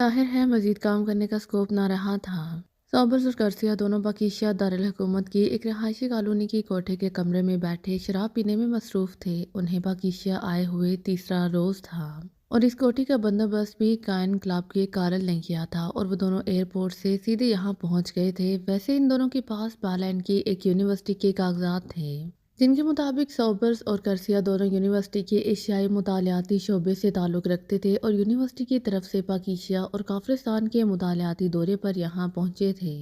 ज़ाहिर है मज़ीद काम करने का स्कोप ना रहा था। सॉबर्स और कर्सिया दोनों बकीशिया दारुल हुकूमत की एक रहायशी कॉलोनी की कोठे के कमरे में बैठे शराब पीने में मसरूफ़ थे। उन्हें बकीशिया आए हुए तीसरा रोज़ था और इस कोठी का बंदोबस्त भी कायन क्लब के कार्ल ने किया था और वो दोनों एयरपोर्ट से सीधे यहाँ पहुँच गए थे। वैसे इन दोनों के पास बालैंड की एक यूनिवर्सिटी के कागजात थे जिनके मुताबिक सॉबर्स और कर्सिया दोनों यूनिवर्सिटी के एशियाई मुतालियाती शोबे से ताल्लुक़ रखते थे और यूनिवर्सिटी की तरफ से पाकिस्तान और काफिरिस्तान के मुतालियाती दौरे पर यहाँ पहुँचे थे।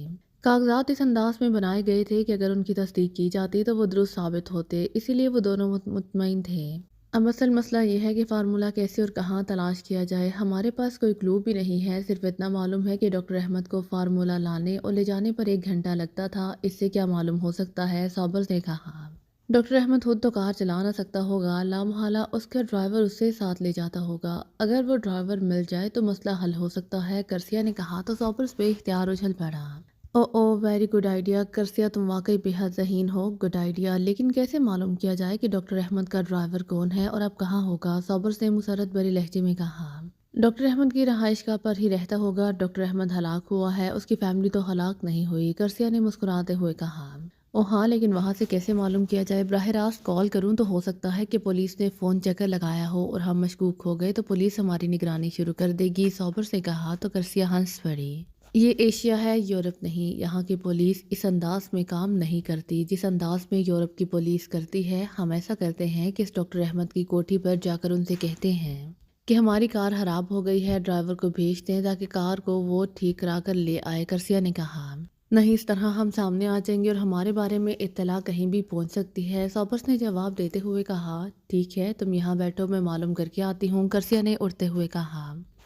कागजात इस अंदाज में बनाए गए थे कि अगर उनकी तस्दीक की जाती तो वो दुरुस्त साबित होते, इसीलिए वो दोनों मुतमईन थे। अब असल मसला ये है कि फार्मूला कैसे और कहाँ तलाश किया जाए। हमारे पास कोई क्लू भी नहीं है, सिर्फ इतना मालूम है कि डॉक्टर अहमद को फार्मूला लाने और ले जाने पर 1 घंटा लगता था। इससे क्या मालूम हो सकता है, सॉबर्स ने कहा। डॉक्टर अहमद खुद तो कार चला ना सकता होगा, लामहला उसका ड्राइवर उससे साथ ले जाता होगा। अगर वो ड्राइवर मिल जाए तो मसला हल हो सकता है, कर्सिया ने कहा तो सॉबर्स बेइख्तियार उछल पड़ा। ओ वेरी गुड आइडिया कर्सिया, तुम वाकई बेहद ज़हीन हो। गुड आइडिया, लेकिन कैसे मालूम किया जाए कि डॉक्टर अहमद का ड्राइवर कौन है और अब कहाँ होगा, सॉबर्स ने मुसरत भरे लहजे में कहा। डॉक्टर अहमद की रहाइश गाह पर ही रहता होगा। डॉक्टर अहमद हलाक हुआ है, उसकी फैमिली तो हलाक नहीं हुई, कर्सिया ने मुस्कुराते हुए कहा। ओ हाँ, लेकिन वहाँ से कैसे मालूम किया जाए? बराह रास्त कॉल करूँ तो हो सकता है कि पुलिस ने फ़ोन चक्कर लगाया हो और हम मशकूक हो गए तो पुलिस हमारी निगरानी शुरू कर देगी, सॉबर्स ने कहा तो कर्सिया हंस पड़ी। ये एशिया है, यूरोप नहीं। यहाँ की पुलिस इस अंदाज में काम नहीं करती जिस अंदाज में यूरोप की पुलिस करती है। हम ऐसा करते हैं कि इस डॉक्टर अहमद की कोठी पर जाकर उनसे कहते हैं कि हमारी कार खराब हो गई है, ड्राइवर को भेज दें ताकि कार को वो ठीक करा कर ले आए, कर्सिया ने कहा। नहीं, इस तरह हम सामने आ जाएंगे और हमारे बारे में इत्तला कहीं भी पहुंच सकती है, सॉबर्स ने जवाब देते हुए कहा। ठीक है, तुम यहाँ बैठो, मैं मालूम करके आती हूँ, कर्सिया ने उठते हुए कहा।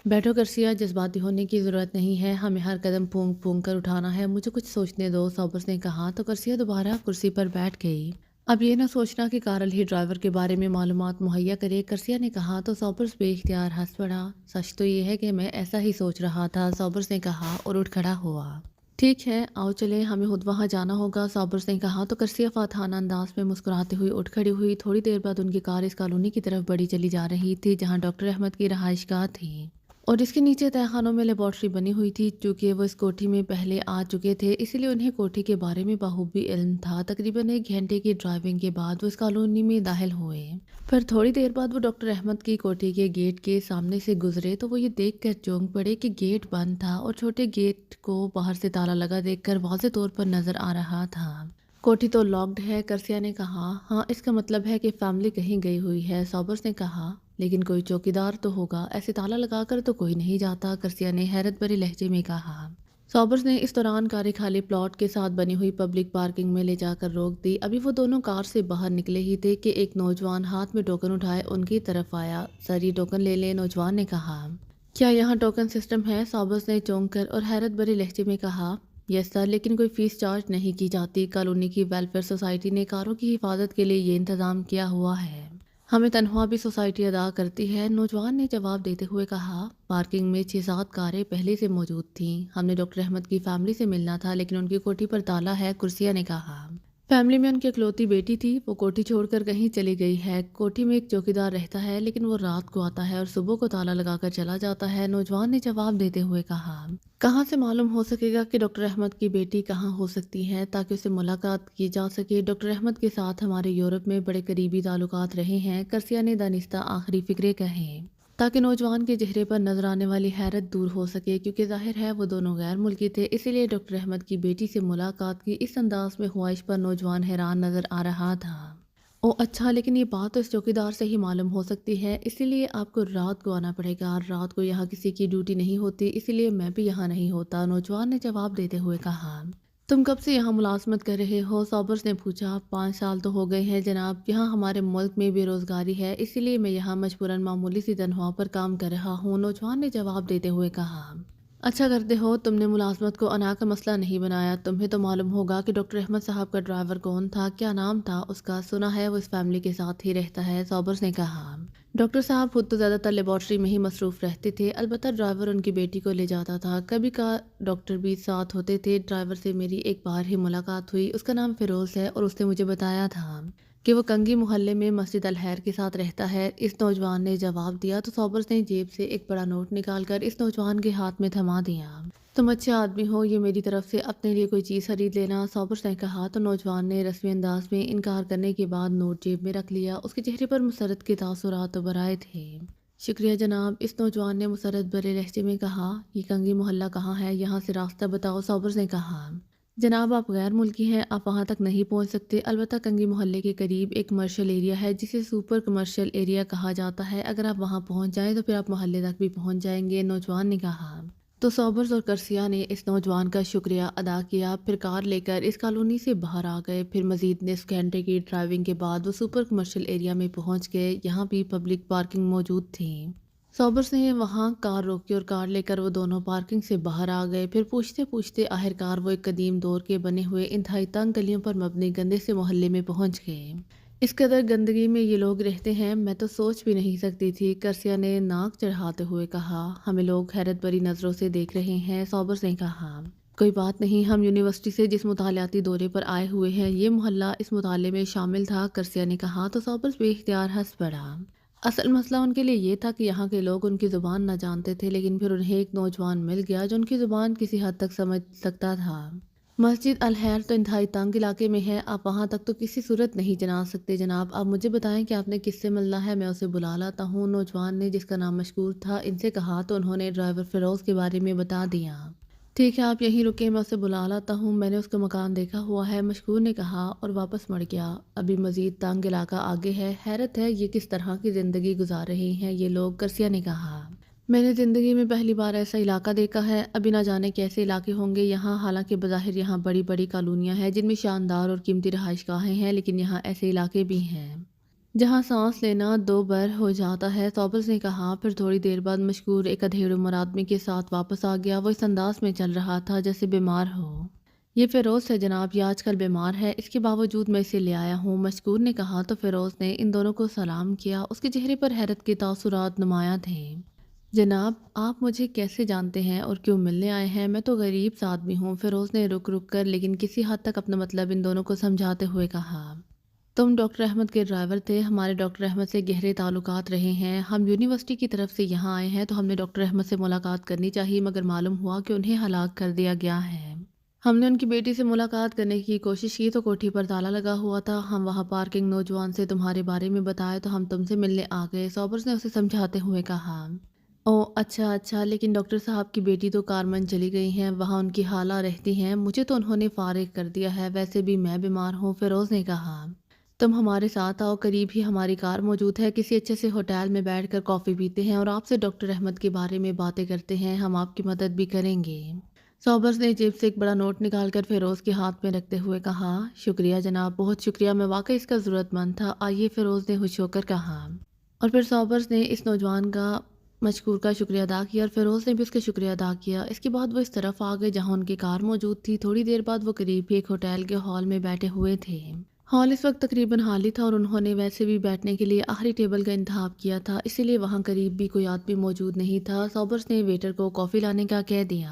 बैठो कर्सिया, जज्बाती होने की ज़रूरत नहीं है, हमें हर कदम फूंक फूंक कर उठाना है, मुझे कुछ सोचने दो, सॉबर्स ने कहा तो कर्सिया दोबारा कुर्सी पर बैठ गई। अब ये ना सोचना कि कारल ही ड्राइवर के बारे में मालूमात मुहैया करे, कर्सिया ने कहा तो सॉबर्स बेइख्तियार हंस पड़ा। सच तो ये है कि मैं ऐसा ही सोच रहा था, सॉबर्स ने कहा और उठ खड़ा हुआ। ठीक है, आओ चले, हमें खुद वहाँ जाना होगा, सॉबर्स ने कहा तो कर्सिया फातहाना अंदाज में मुस्कुराती हुई उठ खड़ी हुई। थोड़ी देर बाद उनकी कार इस कॉलोनी की तरफ बढ़ी चली जा रही थी जहाँ डॉक्टर अहमद की रहाइशगाह थी और इसके नीचे तहखानों में लेबॉर्ट्री बनी हुई थी। चूँकि वो इस कोठी में पहले आ चुके थे इसलिए उन्हें कोठी के बारे में बखूबी इल्म था। तकरीबन 1 घंटे की ड्राइविंग के बाद वो इस कॉलोनी में दाखिल हुए। फिर थोड़ी देर बाद वो डॉक्टर अहमद की कोठी के गेट के सामने से गुजरे तो वो ये देखकर चौंक पड़े कि गेट बंद था और छोटे गेट को बाहर से ताला लगा देखकर वाज़े तौर पर नजर आ रहा था। कोठी तो लॉक्ड है, कर्सिया ने कहा। हाँ, इसका मतलब है कि फैमिली कहीं गई हुई है, सॉबर्स ने कहा। लेकिन कोई चौकीदार तो होगा, ऐसे ताला लगाकर तो कोई नहीं जाता, कर्सिया ने हैरत भरे लहजे में कहा। सॉबर्स ने इस दौरान कार खाली प्लॉट के साथ बनी हुई पब्लिक पार्किंग में ले जाकर रोक दी। अभी वो दोनों कार से बाहर निकले ही थे कि एक नौजवान हाथ में टोकन उठाए उनकी तरफ आया। सर, ये टोकन ले ले, नौजवान ने कहा। क्या यहाँ टोकन सिस्टम है? सॉबर्स ने चौंक कर और हैरत भरे लहजे में कहा। यस सर, लेकिन कोई फीस चार्ज नहीं की जाती। कॉलोनी की वेलफेयर सोसाइटी ने कारों की हिफाजत के लिए ये इंतज़ाम किया हुआ है। हमें तनख्वाह भी सोसाइटी अदा करती है, नौजवान ने जवाब देते हुए कहा। पार्किंग में 6-7 कारें पहले से मौजूद थीं। हमने डॉक्टर अहमद की फैमिली से मिलना था लेकिन उनकी कोठी पर ताला है, कुर्सिया ने कहा। फैमिली में उनकी इकलौती बेटी थी, वो कोठी छोड़कर कहीं चली गई है। कोठी में एक चौकीदार रहता है लेकिन वो रात को आता है और सुबह को ताला लगाकर चला जाता है, नौजवान ने जवाब देते हुए कहा। कहाँ से मालूम हो सकेगा कि डॉक्टर अहमद की बेटी कहाँ हो सकती है ताकि उससे मुलाकात की जा सके? डॉक्टर अहमद के साथ हमारे यूरोप में बड़े करीबी ताल्लुकात रहे हैं, कर्सिया ने दानिस्ता आखिरी फिक्रे कहे ताकि नौजवान के चेहरे पर नजर आने वाली हैरत दूर हो सके, क्योंकि जाहिर है वो दोनों गैर मुल्की थे, इसीलिए डॉक्टर अहमद की बेटी से मुलाकात की इस अंदाज में ख्वाहिश पर नौजवान हैरान नजर आ रहा था। ओ अच्छा, लेकिन ये बात तो इस चौकीदार से ही मालूम हो सकती है, इसीलिए आपको रात को आना पड़ेगा। रात को यहाँ किसी की ड्यूटी नहीं होती, इसीलिए मैं भी यहाँ नहीं होता, नौजवान ने जवाब देते हुए कहा। तुम कब से यहाँ मुलाजमत कर रहे हो? सॉबर्स ने पूछा। 5 साल तो हो गए हैं जनाब, यहाँ हमारे मुल्क में बेरोजगारी है, इसीलिए मैं यहाँ मजबूरन मामूली सी तनख्वाह पर काम कर रहा हूँ, नौजवान ने जवाब देते हुए कहा। अच्छा करते हो, तुमने मुलाजमत को अना का मसला नहीं बनाया। तुम्हें तो मालूम होगा कि डॉक्टर अहमद साहब का ड्राइवर कौन था, क्या नाम था उसका? सुना है वो इस फैमिली के साथ ही रहता है, सॉबर्स ने कहा। डॉक्टर साहब खुद तो ज़्यादातर लेबॉर्ट्री में ही मसरूफ़ रहते थे, अलबत्ता ड्राइवर उनकी बेटी को ले जाता था, कभी का डॉक्टर भी साथ होते थे। ड्राइवर से मेरी एक बार ही मुलाकात हुई, उसका नाम फ़िरोज़ है और उसने मुझे बताया था کہ وہ کنگی محلے میں مسجد الخیر کے ساتھ رہتا ہے۔ اس نوجوان نے جواب دیا تو صابرز نے جیب سے ایک بڑا نوٹ نکال کر اس نوجوان کے ہاتھ میں تھما دیا۔ تم اچھے آدمی ہو، یہ میری طرف سے اپنے لیے کوئی چیز خرید لینا، صابرز نے کہا تو نوجوان نے رسمی انداز میں انکار کرنے کے بعد نوٹ جیب میں رکھ لیا۔ اس کے چہرے پر مسرت کے تاثرات ابھر آئے تھے۔ شکریہ جناب، اس نوجوان نے مسرت بھرے لہجے میں کہا۔ یہ کنگی محلہ کہاں ہے؟ یہاں سے راستہ بتاؤ، صابرز نے کہا۔ جناب آپ غیر ملکی ہیں، آپ وہاں تک نہیں پہنچ سکتے، البتہ کنگی محلے کے قریب ایک کمرشل ایریا ہے جسے سپر کمرشل ایریا کہا جاتا ہے، اگر آپ وہاں پہنچ جائیں تو پھر آپ محلے تک بھی پہنچ جائیں گے، نوجوان نے کہا۔ تو صابرز اور کرسیا نے اس نوجوان کا شکریہ ادا کیا، پھر کار لے کر اس کالونی سے باہر آ گئے۔ پھر مزید نصف گھنٹے کی ڈرائیونگ کے بعد وہ سپر کمرشل ایریا میں پہنچ گئے، یہاں بھی پبلک پارکنگ موجود تھی۔ صابرز نے وہاں کار روکی اور کار لے کر وہ دونوں پارکنگ سے باہر آ گئے۔ پھر پوچھتے پوچھتے آخرکار وہ ایک قدیم دور کے بنے ہوئے انتہائی تنگ گلیوں پر مبنی گندے سے محلے میں پہنچ گئے۔ اس قدر گندگی میں یہ لوگ رہتے ہیں، میں تو سوچ بھی نہیں سکتی تھی، کرسیا نے ناک چڑھاتے ہوئے کہا۔ ہمیں لوگ حیرت بھری نظروں سے دیکھ رہے ہیں، صابرز نے کہا۔ کوئی بات نہیں، ہم یونیورسٹی سے جس مطالعاتی دورے پر آئے ہوئے ہیں، یہ محلہ اس مطالعے میں شامل تھا، کرسیا نے کہا تو صابرز بے اختیار ہنس پڑا۔ اصل مسئلہ ان کے لیے یہ تھا کہ یہاں کے لوگ ان کی زبان نہ جانتے تھے، لیکن پھر انہیں ایک نوجوان مل گیا جو ان کی زبان کسی حد تک سمجھ سکتا تھا۔ مسجد الخیر تو انتہائی تنگ علاقے میں ہے، آپ وہاں تک تو کسی صورت نہیں جا سکتے جناب، آپ مجھے بتائیں کہ آپ نے کس سے ملنا ہے، میں اسے بلا لاتا ہوں، نوجوان نے جس کا نام مشکور تھا ان سے کہا تو انہوں نے ڈرائیور فیروز کے بارے میں بتا دیا۔ ٹھیک ہے آپ یہیں رکیں، میں اسے بلا لاتا ہوں، میں نے اس کا مکان دیکھا ہوا ہے، مشکور نے کہا اور واپس مڑ گیا۔ ابھی مزید تنگ علاقہ آگے ہے، حیرت ہے یہ کس طرح کی زندگی گزار رہے ہیں یہ لوگ، کرسیا نے کہا۔ میں نے زندگی میں پہلی بار ایسا علاقہ دیکھا ہے، ابھی نہ جانے کیسے علاقے ہوں گے یہاں، حالانکہ بظاہر یہاں بڑی بڑی کالونیاں ہیں جن میں شاندار اور قیمتی رہائش گاہیں ہیں، لیکن یہاں ایسے علاقے بھی ہیں جہاں سانس لینا دو بر ہو جاتا ہے، صابرز نے کہا۔ پھر تھوڑی دیر بعد مشکور ایک ادھیڑ عمر آدمی کے ساتھ واپس آ گیا، وہ اس انداز میں چل رہا تھا جیسے بیمار ہو۔ یہ فیروز ہے جناب، یہ آج کل بیمار ہے، اس کے باوجود میں اسے لے آیا ہوں، مشکور نے کہا تو فیروز نے ان دونوں کو سلام کیا، اس کے چہرے پر حیرت کے تاثرات نمایاں تھے۔ جناب آپ مجھے کیسے جانتے ہیں اور کیوں ملنے آئے ہیں؟ میں تو غریب سا آدمی ہوں، فیروز نے رک رک کر لیکن کسی حد تک اپنا مطلب ان دونوں کو سمجھاتے ہوئے کہا۔ تم ڈاکٹر احمد کے ڈرائیور تھے، ہمارے ڈاکٹر احمد سے گہرے تعلقات رہے ہیں، ہم یونیورسٹی کی طرف سے یہاں آئے ہیں تو ہم نے ڈاکٹر احمد سے ملاقات کرنی چاہیے، مگر معلوم ہوا کہ انہیں ہلاک کر دیا گیا ہے۔ ہم نے ان کی بیٹی سے ملاقات کرنے کی کوشش کی تو کوٹھی پر تالا لگا ہوا تھا، ہم وہاں پارکنگ نوجوان سے تمہارے بارے میں بتائے تو ہم تم سے ملنے آ گئے، صابرز نے اسے سمجھاتے ہوئے کہا۔ او اچھا اچھا، لیکن ڈاکٹر صاحب کی بیٹی تو کارمن چلی گئی ہیں، وہاں ان کی خالہ رہتی ہیں، مجھے تو انہوں نے فارغ کر دیا ہے، ویسے بھی میں بیمار ہوں، فیروز نے کہا۔ تم ہمارے ساتھ آؤ، قریب ہی ہماری کار موجود ہے، کسی اچھے سے ہوٹل میں بیٹھ کر کافی پیتے ہیں اور آپ سے ڈاکٹر احمد کے بارے میں باتیں کرتے ہیں، ہم آپ کی مدد بھی کریں گے۔ صابرز نے جیب سے ایک بڑا نوٹ نکال کر فیروز کے ہاتھ میں رکھتے ہوئے کہا۔ شکریہ جناب، بہت شکریہ، میں واقعی اس کا ضرورت مند تھا، آئیے، فیروز نے خوش ہو کر کہا۔ اور پھر صابرز نے اس نوجوان کا مشکور کا شکریہ ادا کیا اور فیروز نے بھی اس کا شکریہ ادا کیا۔ اس کے بعد وہ اس طرف آ گئے جہاں ان کی کار موجود تھی، تھوڑی دیر بعد وہ قریب ہی ایک ہوٹل کے ہال میں بیٹھے ہوئے تھے۔ ہال اس وقت تقریباً خالی تھا اور انہوں نے ویسے بھی بیٹھنے کے لیے آخری ٹیبل کا انتخاب کیا تھا، اسی لیے وہاں قریب بھی کوئی آدمی موجود نہیں تھا۔ صابرز نے ویٹر کو کافی لانے کا کہہ دیا۔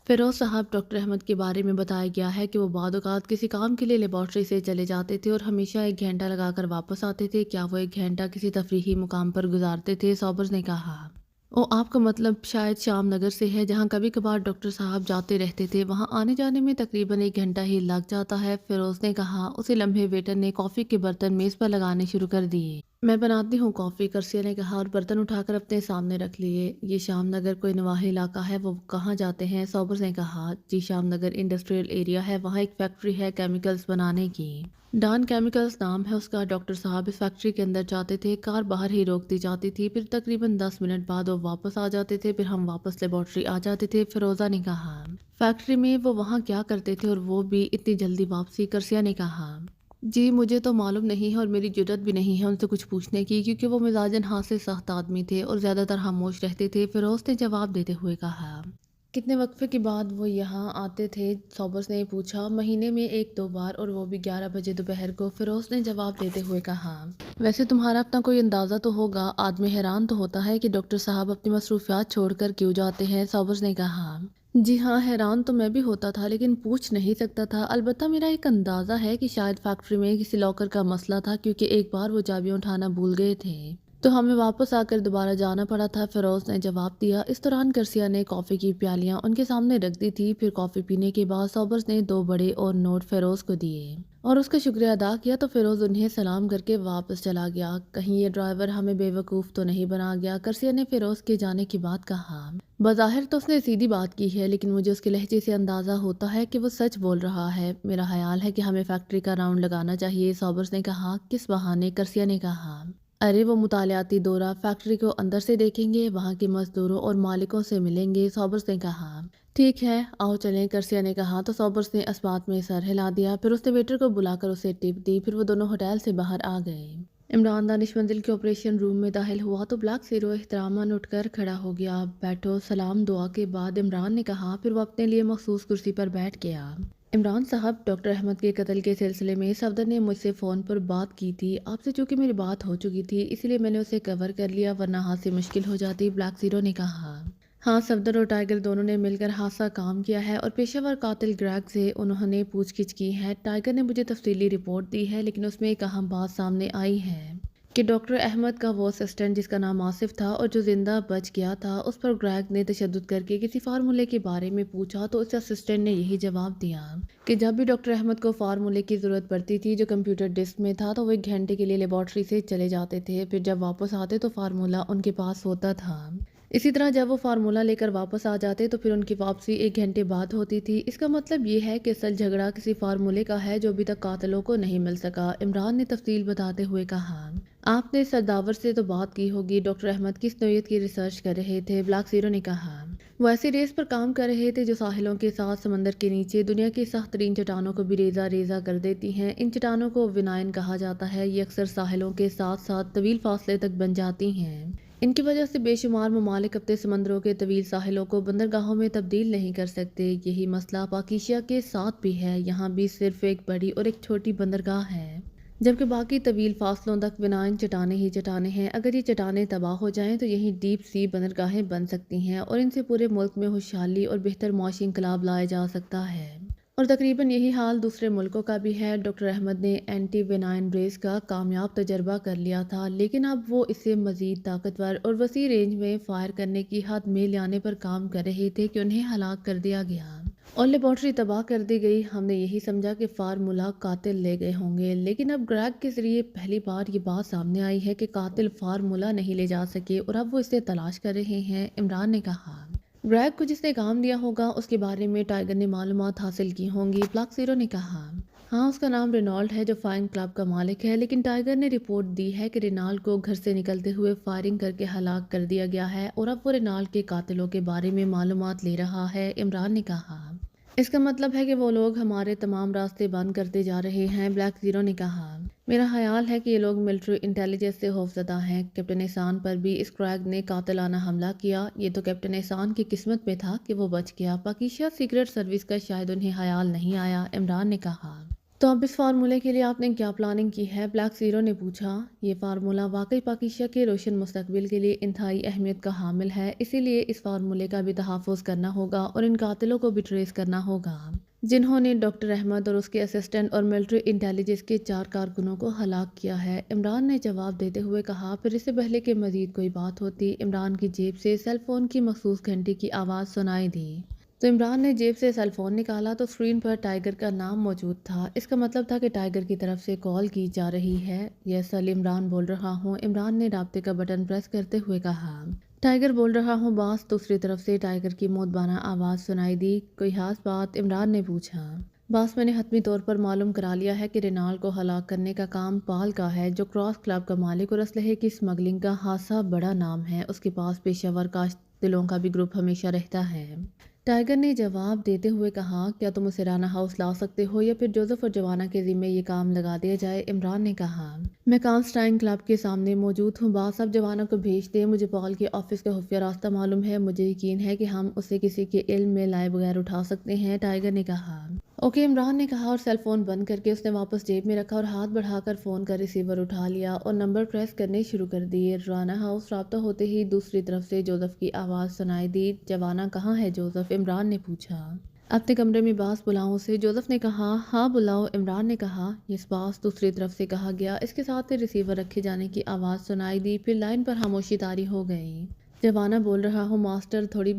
فیروز صاحب، ڈاکٹر احمد کے بارے میں بتایا گیا ہے کہ وہ بعض اوقات کسی کام کے لیے لیبارٹری سے چلے جاتے تھے اور ہمیشہ ایک گھنٹہ لگا کر واپس آتے تھے، کیا وہ ایک گھنٹہ کسی تفریحی مقام پر گزارتے تھے؟ صابرز نے کہا۔ او آپ کا مطلب شاید شام نگر سے ہے جہاں کبھی کبھار ڈاکٹر صاحب جاتے رہتے تھے، وہاں آنے جانے میں تقریباً ایک گھنٹہ ہی لگ جاتا ہے، فیروز نے کہا۔ اسی لمحے ویٹر نے کافی کے برتن میز پر لگانے شروع کر دیے۔ میں بناتی ہوں کافی، کرسیا نے کہا اور برتن اٹھا کر اپنے سامنے رکھ لیے۔ یہ شام نگر کوئی نواحی علاقہ ہے، وہ کہاں جاتے ہیں؟ صابرز نے کہا۔ جی شام نگر انڈسٹریل ایریا ہے، وہاں ایک فیکٹری ہے کیمیکلز بنانے کی، ڈان کیمیکلز نام ہے اس کا، ڈاکٹر صاحب اس فیکٹری کے اندر جاتے تھے، کار باہر ہی روک دی جاتی تھی، پھر تقریباً 10 منٹ بعد وہ واپس آ جاتے تھے، پھر ہم واپس لیبارٹری آ جاتے تھے، فیروزہ نے کہا۔ فیکٹری میں وہ وہاں کیا کرتے تھے اور وہ بھی اتنی جلدی واپسی؟ کرسیا نے کہا۔ جی مجھے تو معلوم نہیں ہے اور میری جرات بھی نہیں ہے ان سے کچھ پوچھنے کی، کیونکہ وہ مزاجاً ہاتھ سے سخت آدمی تھے اور زیادہ تر خاموش رہتے تھے، فیروز نے جواب دیتے ہوئے کہا۔ کتنے وقفے کے بعد وہ یہاں آتے تھے؟ صابرز نے پوچھا۔ مہینے میں 1-2 بار اور وہ بھی 11 بجے دوپہر کو، فیروز نے جواب دیتے ہوئے کہا۔ ویسے تمہارا اپنا کوئی اندازہ تو ہوگا، آدمی حیران تو ہوتا ہے کہ ڈاکٹر صاحب اپنی مصروفیات چھوڑ کر کیوں جاتے ہیں، صابرز نے کہا۔ जी हाँ, हैरान तो मैं भी होता था लेकिन पूछ नहीं सकता था। अलबत्ता मेरा एक अंदाज़ा है कि शायद फैक्ट्री में किसी लॉकर का मसला था, क्योंकि एक बार वो चाबियाँ उठाना भूल गए थे। तो हमें वापस आकर दोबारा जाना पड़ा था, फ़िरोज़ ने जवाब दिया। इस दौरान गर्सिया ने कॉफ़ी की प्यालियाँ उनके सामने रख दी थी। फिर कॉफ़ी पीने के बाद सॉबर्स ने 2 बड़े और नोट फ़िरोज़ को दिए और उसका शुक्रिया अदा किया, तो फ़िरोज़ उन्हें सलाम करके वापस चला गया। कहीं ये ड्राइवर हमें बेवकूफ़ तो नहीं बना गया? गर्सिया ने फ़िरोज़ के जाने के बाद कहा। बज़ाहिर तो उसने सीधी बात की है, लेकिन मुझे उसके लहजे से अंदाज़ा होता है कि वो सच बोल रहा है। मेरा ख़्याल है कि हमें फैक्ट्री का राउंड लगाना चाहिए, सॉबर्स ने कहा। किस बहाने? गर्सिया ने कहा। अरे वो मुतालियाती दौरा, फैक्ट्री को अंदर से देखेंगे, वहाँ के मजदूरों और मालिकों से मिलेंगे, सॉबर्स ने कहा। ठीक है, आओ चलें, गर्सिया ने कहा। तो सॉबर्स ने इस बात में सर हिला दिया। फिर उसने वेटर को बुलाकर उसे टिप दी। फिर वो दोनों होटल से बाहर आ गए। इमरान दानिश मंजिल के ऑपरेशन रूम में दाखिल हुआ तो ब्लैक ज़ीरो एहतरामन उठकर खड़ा हो गया। बैठो, सलाम दुआ के बाद इमरान ने कहा। फिर वो अपने लिए मखसूस कुर्सी पर बैठ गया। इमरान साहब, डॉक्टर अहमद के कत्ल के सिलसिले में सफदर ने मुझसे फ़ोन पर बात की थी। आपसे चूंकि मेरी बात हो चुकी थी, इसलिए मैंने उसे कवर कर लिया, वरना हाथ से मुश्किल हो जाती, ब्लैक ज़ीरो ने कहा। हाँ, सफदर और टाइगर दोनों ने मिलकर हादसा काम किया है और पेशेवर कातिल ग्रेग से उन्होंने पूछगिछ की है। टाइगर ने मुझे तफसीली रिपोर्ट दी है, लेकिन उसमें एक अहम बात सामने आई है कि डॉक्टर अहमद का वो असिस्टेंट जिसका नाम आसिफ था और जो जिंदा बच गया था, उस पर ग्रेग ने तशद्दुद करके किसी फार्मूले के बारे में पूछा, तो उस असिस्टेंट ने यही जवाब दिया कि जब भी डॉक्टर अहमद को फार्मूले की ज़रूरत पड़ती थी जो कंप्यूटर डिस्क में था, तो वो 1 घंटे के लिए लेबॉर्ट्री से चले जाते थे। फिर जब वापस आते तो फार्मूला उनके पास होता था। इसी तरह जब वो फार्मूला लेकर वापस आ जाते तो फिर उनकी वापसी 1 घंटे बाद होती थी। इसका मतलब ये है कि असल झगड़ा किसी फार्मूले का है जो अभी तक कातिलों को नहीं मिल सका, इमरान ने तफसील बताते हुए कहा। आपने सरदावर से तो बात की होगी, डॉक्टर अहमद किस नौयत की रिसर्च कर रहे थे? ब्लैक ज़ीरो ने कहा। वो ऐसी रेस पर काम कर रहे थे जो साहिलों के साथ समंदर के नीचे दुनिया की सख्त तरीन चट्टानों को भी रेजा रेजा कर देती हैं। इन चट्टानों को विनाइन कहा जाता है। ये अक्सर साहिलों के साथ साथ तवील फासले तक बन जाती हैं। इनकी वजह से बेशुमार ममालिक अपने समंदरों के तवील साहिलों को बंदरगाहों में तब्दील नहीं कर सकते। यही मसला पाकिस्तान के साथ भी है। यहाँ भी सिर्फ एक बड़ी और एक छोटी बंदरगाह है, जबकि बाकी तवील फासलों तक बिनाइन चट्टाने ही चट्टाने हैं। अगर ये चट्टाने तबाह हो जाएं तो यही डीप सी बंदरगाहें बन सकती हैं और इनसे पूरे मुल्क में खुशहाली और बेहतर मुआशी इंकलाब लाया जा सकता है। और तकरीबन यही हाल दूसरे मुल्कों का भी है। डॉक्टर अहमद ने एंटी वेनाइन ब्रेस का कामयाब तजर्बा कर लिया था, लेकिन अब वो इसे मज़ीद ताकतवर और वसी रेंज में फायर करने की हद में लाने पर काम कर रहे थे कि उन्हें हलाक कर दिया गया और लेबॉर्ट्री तबाह कर दी गई। हमने यही समझा कि फार्मूला कातिल ले गए होंगे, लेकिन अब ग्रेग के जरिए पहली बार ये बात सामने आई है कि कातिल फार्मूला नहीं ले जा सके और अब वो इसे तलाश कर रहे हैं, इमरान ने कहा। ग्रेग को जिसने काम दिया होगा उसके बारे में टाइगर ने मालूमात हासिल की होंगी, ब्लैक ज़ीरो ने कहा। हाँ, उसका नाम रेनॉल्ड है जो फाइन क्लब का मालिक है, लेकिन टाइगर ने रिपोर्ट दी है कि रेनॉल्ड को घर से निकलते हुए फायरिंग करके हलाक कर दिया गया है और अब वो रेनॉल्ड के कातिलों के बारे में मालूमात ले रहा है, इमरान ने कहा। इसका मतलब है कि वो लोग हमारे तमाम रास्ते बंद करते जा रहे हैं, ब्लैक ज़ीरो ने कहा। मेरा ख्याल है कि ये लोग मिलिट्री इंटेलिजेंस से खौफजदा हैं। कैप्टन एहसान पर भी इस क्रैग ने कातिलाना हमला किया। ये तो कैप्टन एहसान की किस्मत में था कि वो बच गया। पाकिस्तान सीक्रेट सर्विस का शायद उन्हें ख्याल नहीं आया, इमरान ने कहा। तो अब इस फार्मूले के लिए आपने क्या प्लानिंग की है? ब्लैक ज़ीरो ने पूछा। ये फार्मूला वाकई पाकिस्तान के रोशन मुस्तकबिल के लिए इंतहाई अहमियत का हामिल है, इसीलिए इस फार्मूले का भी तहफ़्फ़ुज़ करना होगा और इन कातिलों को भी ट्रेस करना होगा जिन्होंने डॉक्टर अहमद और उसके असिस्टेंट और मिलिट्री इंटेलिजेंस के 4 कारकुनों को हलाक किया है, इमरान ने जवाब देते हुए कहा। फिर इससे पहले कि मज़ीद कोई बात होती, इमरान की जेब से सेल फ़ोन की मखसूस घंटी की आवाज़ सुनाई दी। तो इमरान ने जेब से सेल फ़ोन निकाला तो स्क्रीन पर टाइगर का नाम मौजूद था। इसका मतलब था कि टाइगर की तरफ से कॉल की जा रही है। यस सर, इमरान बोल रहा हूँ, इमरान ने राब्ते का बटन प्रेस करते हुए कहा। टाइगर बोल रहा हूँ बास, दूसरी तरफ से टाइगर की मोतबाना आवाज़ सुनाई दी। कोई खास बात? इमरान ने पूछा। बास, मैंने हतमी तौर पर मालूम करा लिया है कि रेनाल्ड को हलाक करने का काम पाल का है, जो क्रॉस क्लब का मालिक और असलहे की स्मगलिंग का खासा बड़ा नाम है। उसके पास पेशावर कातिलों का भी ग्रुप हमेशा रहता है। टाइगर ने जवाब देते हुए कहा। क्या तुम उसे राना हाउस ला सकते हो या फिर जोसेफ और जवाना के जिम्मे ये काम लगा दिया जाए? इमरान ने कहा। मैं कांस्टाइन क्लब के सामने मौजूद हूँ बास, अब जवाना को भेज दे। मुझे पॉल के ऑफिस का खुफिया रास्ता मालूम है, मुझे यकीन है कि हम उसे किसी के इल्म में लाए बगैर उठा सकते हैं, टाइगर ने कहा। ओके, इमरान ने कहा और सेल फ़ोन बंद करके उसने वापस जेब में रखा और हाथ बढ़ाकर फ़ोन का रिसीवर उठा लिया और नंबर प्रेस करने शुरू कर दिए। राना हाउस राब्ता होते ही दूसरी तरफ से जोसेफ की आवाज़ सुनाई दी। जवाना, कहाँ है जोसेफ? इमरान ने पूछा। अपने कमरे में बास बुलाओ उसे, जोसेफ ने कहा। हाँ बुलाओ, इमरान ने कहा। ये बास दूसरी तरफ से कहा गया। इसके साथ ही रिसीवर रखे जाने की आवाज़ सुनाई दी। फिर लाइन पर खामोशी तारी हो गई। जवाना बोल रहा हूँ मास्टर। थोड़ी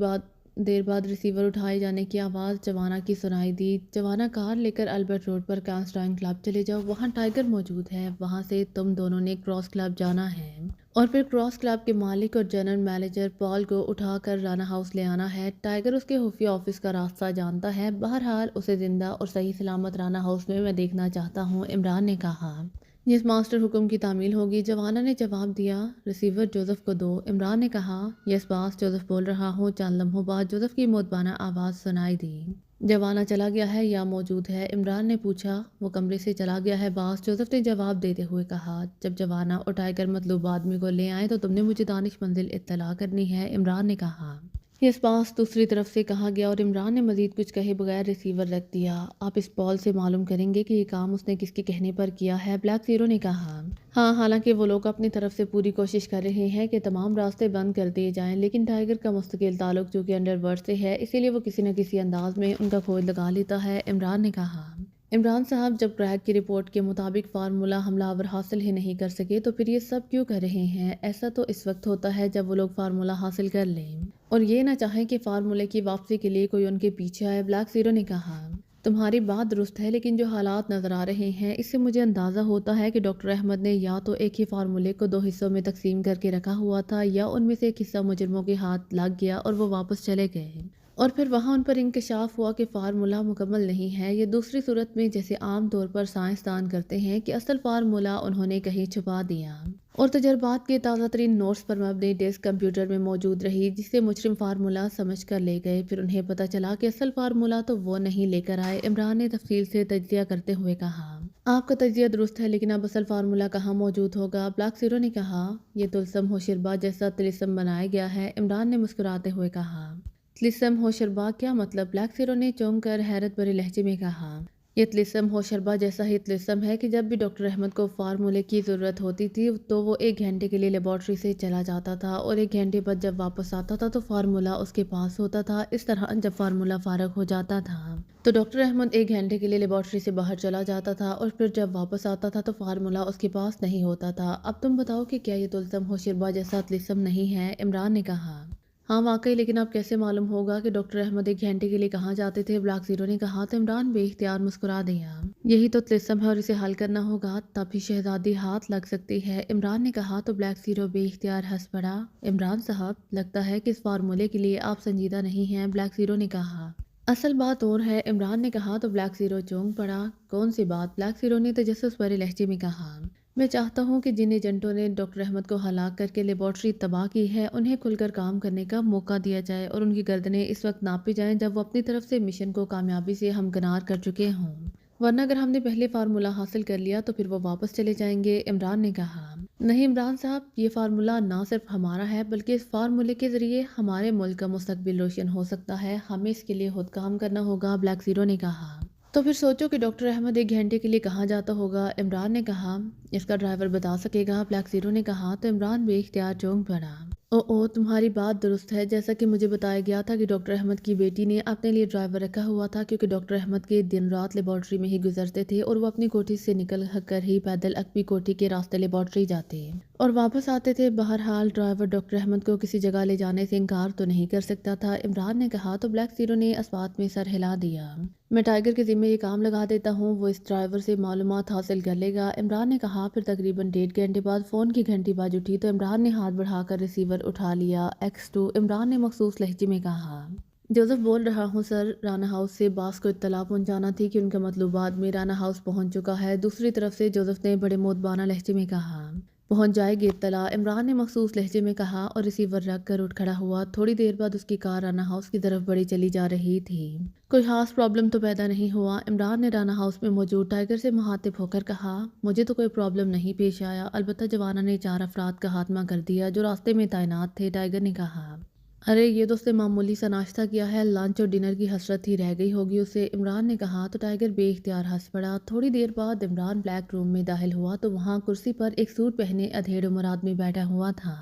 देर बाद रिसीवर उठाए जाने की आवाज़ जवाना की सुनाई दी। जवाना, कार लेकर अल्बर्ट रोड पर कैंसटाइन क्लब चले जाओ, वहाँ टाइगर मौजूद है। वहाँ से तुम दोनों ने क्रॉस क्लब जाना है और फिर क्रॉस क्लब के मालिक और जनरल मैनेजर पॉल को उठाकर राना हाउस ले आना है। टाइगर उसके खुफिया ऑफिस का रास्ता जानता है। बहरहाल उसे जिंदा और सही सलामत राना हाउस में मैं देखना चाहता हूँ, इमरान ने कहा। जिस मास्टर हुक्म की तामील होगी, जवाना ने जवाब दिया। रिसीवर जोसेफ को दो, इमरान ने कहा। यस बास, जोसेफ बोल रहा हूँ। चंद लम्हों बाद जोसेफ की मोतबाना आवाज़ सुनाई दी। जवाना चला गया है या मौजूद है? इमरान ने पूछा। वो कमरे से चला गया है बास, जोसेफ ने जवाब देते हुए कहा। जब जवाना और टाइगर मतलूब आदमी को ले आए तो तुमने मुझे दानिश मंजिल इत्तला करनी है, इमरान ने कहा। इस पास दूसरी तरफ से कहा गया और इमरान ने मजीद कुछ कहे बगैर रिसीवर रख दिया। आप इस पॉल से मालूम करेंगे कि ये काम उसने किसके कहने पर किया है, ब्लैक ज़ीरो ने कहा। हाँ, हालांकि वो लोग अपनी तरफ से पूरी कोशिश कर रहे हैं कि तमाम रास्ते बंद कर दिए जाएं, लेकिन टाइगर का मुस्तकिल ताल्लुक चूँकि अंडरवर्ल्ड से है, इसीलिए वो किसी न किसी अंदाज में उनका खोज लगा लेता है, इमरान ने कहा। इमरान साहब, जब क्रैग की रिपोर्ट के मुताबिक फार्मूला हमलावर हासिल ही नहीं कर सके तो फिर ये सब क्यों कर रहे हैं? ऐसा तो इस वक्त होता है जब वो लोग फार्मूला हासिल कर लें और ये ना चाहें कि फार्मूले की वापसी के लिए कोई उनके पीछे आए, ब्लैक ज़ीरो ने कहा। तुम्हारी बात दुरुस्त है, लेकिन जो हालात नज़र आ रहे हैं इससे मुझे अंदाज़ा होता है कि डॉक्टर अहमद ने या तो एक ही फार्मूले को दो हिस्सों में तकसीम करके रखा हुआ था या उनमें से एक हिस्सा मुजरमों के हाथ लग गया और वो वापस चले गए और फिर वहाँ उन पर इंकशाफ हुआ कि फार्मूला मुकम्मल नहीं है। ये दूसरी सूरत में, जैसे आम तौर पर साइंसदान करते हैं, कि असल फार्मूला उन्होंने कहीं छुपा दिया और तजर्बात के ताज़ा तरीन नोट्स पर मबनी डेस्क कंप्यूटर में मौजूद रही, जिसे मुजरिम फार्मूला समझ कर ले गए। फिर उन्हें पता चला कि असल फार्मूला तो वो नहीं लेकर आए, इमरान ने तफसील से तजिया करते हुए कहा। आपका तजिया दुरुस्त है, लेकिन अब असल फार्मूला कहाँ मौजूद होगा, ब्लैक ज़ीरो ने कहा। यह तुलसम होशिरबा जैसा तिलिस्म बनाया गया है, इमरान ने मुस्कुराते हुए कहा। तिलिस्म होशरबा, क्या मतलब? ब्लैक ज़ीरो ने चौंक कर हैरत भरे लहजे में कहा। ये तिलिस्म होशरबा जैसा ही तिलिस्म है कि जब भी डॉक्टर अहमद को फार्मूले की ज़रूरत होती थी तो वो 1 घंटे के लिए लेबॉर्ट्री से चला जाता था और 1 घंटे बाद जब वापस आता था तो फार्मूला उसके पास होता था। इस तरह जब फार्मूला फारग हो जाता था तो डॉक्टर अहमद 1 घंटे के लिए लेबॉर्ट्री से बाहर चला जाता था और फिर जब वापस आता था तो फार्मूला उसके पास नहीं होता था। अब तुम बताओ कि क्या ये तुलसम होशरबा जैसा तिलिस्म नहीं है, इमरान ने कहा। हाँ वाकई, लेकिन अब कैसे मालूम होगा कि डॉक्टर अहमद 1 घंटे के लिए कहाँ जाते थे, ब्लैक ज़ीरो ने कहा। तो इमरान बेइख्तियार मुस्कुरा दिया। यही तो तिलिस्म है और इसे हल करना होगा, तभी शहजादी हाथ लग सकती है, इमरान ने कहा। तो ब्लैक ज़ीरो बेइख्तियार हंस पड़ा। इमरान साहब, लगता है कि इस फार्मूले के लिए आप संजीदा नहीं हैं, ब्लैक ज़ीरो ने कहा। असल बात और है, इमरान ने कहा। तो ब्लैक ज़ीरो चौंक पड़ा। कौन सी बात, ब्लैक ज़ीरो ने तजस्सुस भरे लहजे में कहा। मैं चाहता हूं कि जिन एजेंटों ने डॉक्टर अहमद को हलाक करके लेबॉर्ट्री तबाह की है उन्हें खुलकर काम करने का मौका दिया जाए और उनकी गर्दनें इस वक्त नापी जाएं जब वो अपनी तरफ से मिशन को कामयाबी से हमकिनार कर चुके हों, वरना अगर हमने पहले फार्मूला हासिल कर लिया तो फिर वो वापस चले जाएंगे, इमरान ने कहा। नहीं इमरान साहब, ये फार्मूला ना सिर्फ हमारा है बल्कि इस फार्मूले के ज़रिए हमारे मुल्क का मुस्तकबिल रोशन हो सकता है। हमें इसके लिए खुद काम करना होगा, ब्लैक ज़ीरो ने कहा। तो फिर सोचो कि डॉक्टर अहमद 1 घंटे के लिए कहाँ जाता होगा, इमरान ने कहा। इसका ड्राइवर बता सकेगा, ब्लैक ज़ीरो ने कहा। तो इमरान बेइख्तियार चौंक पड़ा। ओ तुम्हारी बात दुरुस्त है। जैसा कि मुझे बताया गया था कि डॉक्टर अहमद की बेटी ने अपने लिए ड्राइवर रखा हुआ था, क्योंकि डॉक्टर अहमद के दिन रात लेबॉर्ट्री में ही गुजरते थे और वो अपनी कोठी से निकल कर ही पैदल अकबी कोठी के रास्ते लेबॉर्ट्री जाते और वापस आते थे। बहरहाल ड्राइवर डॉक्टर अहमद को किसी जगह ले जाने से इनकार तो नहीं कर सकता था, इमरान ने कहा। तो ब्लैक ज़ीरो ने इस बात में सर हिला दिया। मैं टाइगर के ज़िम्मे ये काम लगा देता हूँ, वो इस ड्राइवर से मालूमात हासिल कर लेगा, इमरान ने कहा। फिर तकरीबन 1.5 घंटे बाद फ़ोन की घंटी बाज उठी तो इमरान ने हाथ बढ़ाकर रिसीवर उठा लिया। X2, इमरान ने मखसूस लहजे में कहा। जोसेफ बोल रहा हूँ सर, राना हाउस से बास को इत्तला पहुँचाना थी कि उनका मतलूब आदमी राना हाउस पहुँच चुका है। दूसरी तरफ से जोसेफ ने बड़े मोतबाना लहजे में कहा। पहुंच जाएगी इत्तला, इमरान ने मखसूस लहजे में कहा और रिसीवर रख कर उठ खड़ा हुआ। थोड़ी देर बाद उसकी कार राना हाउस की तरफ बढ़ी चली जा रही थी। कोई खास प्रॉब्लम तो पैदा नहीं हुआ, इमरान ने राना हाउस में मौजूद टाइगर से मुखातिब होकर कहा। मुझे तो कोई प्रॉब्लम नहीं पेश आया, अलबत्ता जवाना ने 4 अफराद का खात्मा कर दिया जो रास्ते में तैनात थे, टाइगर ने कहा। अरे ये तो उसने मामूली सा नाश्ता किया है, लंच और डिनर की हसरत ही रह गई होगी उसे, इमरान ने कहा तो टाइगर बेइख्तियार हंस पड़ा। थोड़ी देर बाद इमरान ब्लैक रूम में दाखिल हुआ तो वहाँ कुर्सी पर एक सूट पहने अधेड़ उम्र आदमी बैठा हुआ था।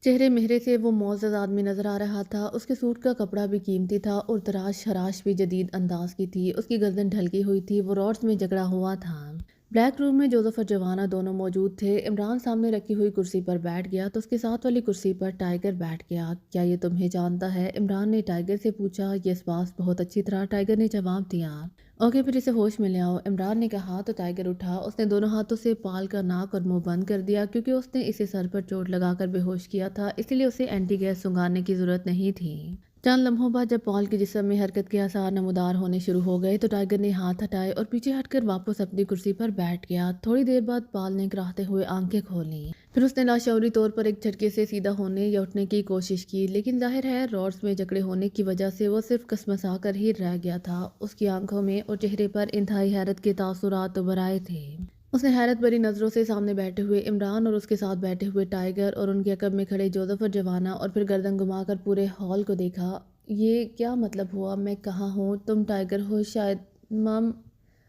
चेहरे मेहरे से वो मुअज़्ज़ज़ आदमी नजर आ रहा था। उसके सूट का कपड़ा भी कीमती था और तराश खराश भी जदीद अंदाज की थी। उसकी गर्दन ढलकी हुई थी, वो रॉड्स में जकड़ा हुआ था। ब्लैक रूम में जोसेफ और जवाना दोनों मौजूद थे। इमरान सामने रखी हुई कुर्सी पर बैठ गया तो उसके साथ वाली कुर्सी पर टाइगर बैठ गया। क्या ये तुम्हें जानता है? इमरान ने टाइगर से पूछा। यस बॉस, बहुत अच्छी तरह, टाइगर ने जवाब दिया। ओके फिर इसे होश में ले आओ, इमरान ने कहा तो टाइगर उठा। उसने दोनों हाथों से पाल का नाक और मुंह बंद कर दिया क्योंकि उसने इसे सर पर चोट लगाकर बेहोश किया था, इसलिए उसे एंटी गैस सुंघाने की जरूरत नहीं थी। चंद लम्हों बाद जब पॉल के जिस्म में हरकत के आसार नमूदार होने शुरू हो गए तो टाइगर ने हाथ हटाए और पीछे हटकर वापस अपनी कुर्सी पर बैठ गया। थोड़ी देर बाद पॉल ने कराहते हुए आंखें खोली। फिर उसने लाशौरी तौर पर एक झटके से सीधा होने या उठने की कोशिश की, लेकिन जाहिर है रॉड्स में जकड़े होने की वजह से वो सिर्फ कसमसा कर ही रह गया था। उसकी आंखों में और चेहरे पर इंतहाई हैरत के तासुरात उभर आए थे। उसने हैरत भरी नज़रों से सामने बैठे हुए इमरान और उसके साथ बैठे हुए टाइगर और उनके अकब में खड़े जोसेफ और जवाना और फिर गर्दन घुमाकर पूरे हॉल को देखा। ये क्या मतलब हुआ? मैं कहाँ हूँ? तुम टाइगर हो शायद। मम